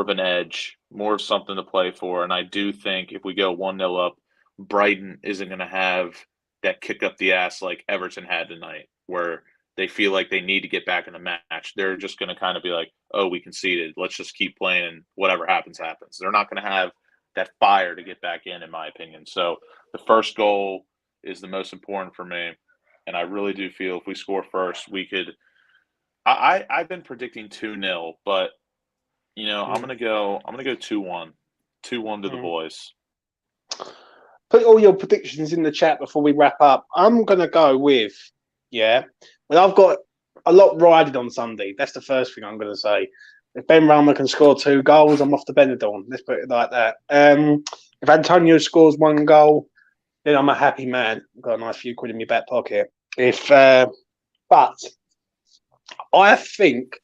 of an edge, more of something to play for. And I do think if we go 1-0 up, Brighton isn't going to have that kick up the ass like Everton had tonight, where they feel like they need to get back in the match. They're just going to kind of be like, oh, we conceded. Let's just keep playing and whatever happens, happens. They're not going to have that fire to get back in my opinion. So the first goal is the most important for me. And I really do feel if we score first, we could – I've been predicting 2-0, but, I'm going to go 2-1. 2-1 to the boys. Put all your predictions in the chat before we wrap up. I'm going to go with, I've got a lot riding on Sunday. That's the first thing I'm going to say. If Ben Rama can score 2 goals, I'm off to Benidorm. Let's put it like that. If Antonio scores 1 goal, then I'm a happy man. I've got a nice few quid in my back pocket. But I think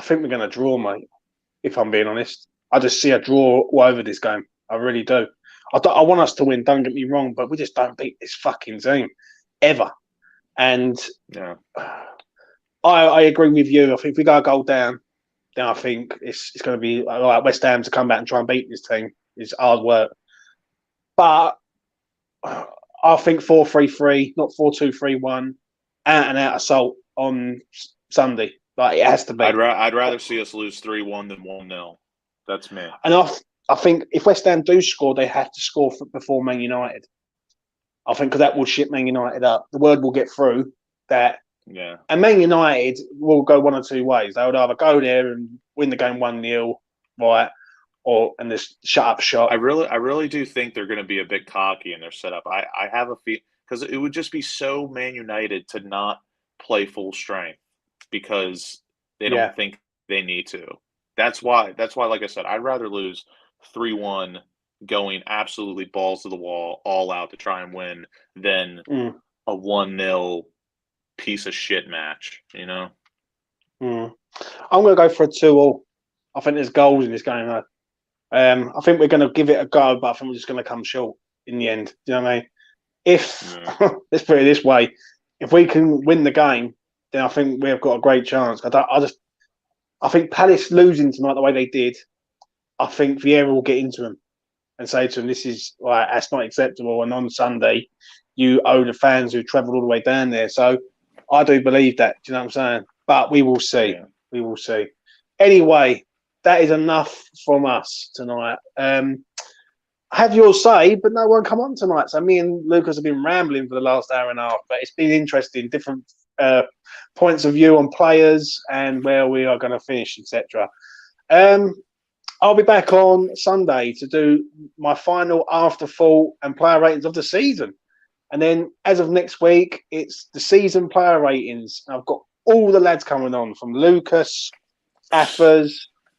we're going to draw, mate, if I'm being honest. I just see a draw all over this game. I really do. I want us to win, don't get me wrong, but we just don't beat this fucking team ever. And I agree with you. I think if we go a goal down, then I think it's going to be like West Ham to come back and try and beat this team. It's hard work. But I think 4-3-3, not 4-2-3-1, out and out assault on Sunday. Like it has to be. I'd rather see us lose 3-1 than 1-0. That's me. And I think if West Ham do score, they have to score before Man United. I think because that will shit Man United up. The word will get through that. Yeah. And Man United will go one or two ways. They would either go there and win the game 1-0, right, and just shut up shop. I really do think they're going to be a bit cocky in their setup. I have a feel because it would just be so Man United to not play full strength because they don't think they need to. That's why, like I said, I'd rather lose 3-1 going absolutely balls to the wall, all out to try and win than a 1-0 piece of shit match, I'm going to go for a 2-2. I think there's goals in this game, though. I think we're going to give it a go, but I think we're just going to come short in the end. Do you know what I mean? Let's put it this way, if we can win the game, then I think we've got a great chance. I think Palace losing tonight the way they did, I think Vieira will get into them and say to them, this is that's not acceptable. And on Sunday, you owe the fans who travelled all the way down there. So I do believe that. Do you know what I'm saying? But we will see. Yeah. We will see. Anyway, that is enough from us tonight. Have your say, but no one come on tonight. So me and Lucas have been rambling for the last hour and a half, but it's been interesting, different points of view on players and where we are going to finish, etc. I'll be back on Sunday to do my final afterthought and player ratings of the season. And then as of next week, it's the season player ratings. I've got all the lads coming on from Lucas, Affers,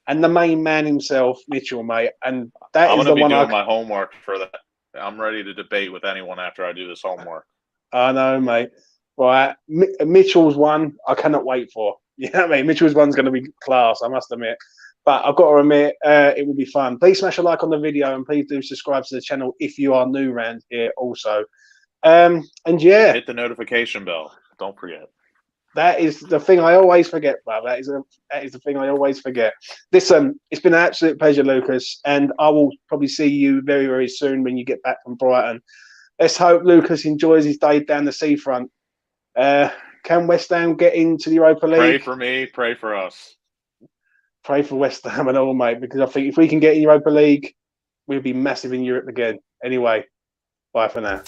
and the main man himself, Mitchell, mate. And that is the one. I'm going to be doing my homework for that. I'm ready to debate with anyone after I do this homework. I know, mate. Right, Mitchell's one I cannot wait for. You know what I mean? Mitchell's one's going to be class, I must admit. But I've got to admit, it will be fun. Please smash a like on the video and please do subscribe to the channel if you are new around here also. And yeah. Hit the notification bell. Don't forget. That is the thing I always forget, bro. That is the thing I always forget. Listen, it's been an absolute pleasure, Lucas, and I will probably see you very, very soon when you get back from Brighton. Let's hope Lucas enjoys his day down the seafront. Can West Ham get into the Europa League? Pray for me, pray for us. Pray for West Ham and all, mate, because I think if we can get in Europa League, we'll be massive in Europe again. Anyway, bye for now.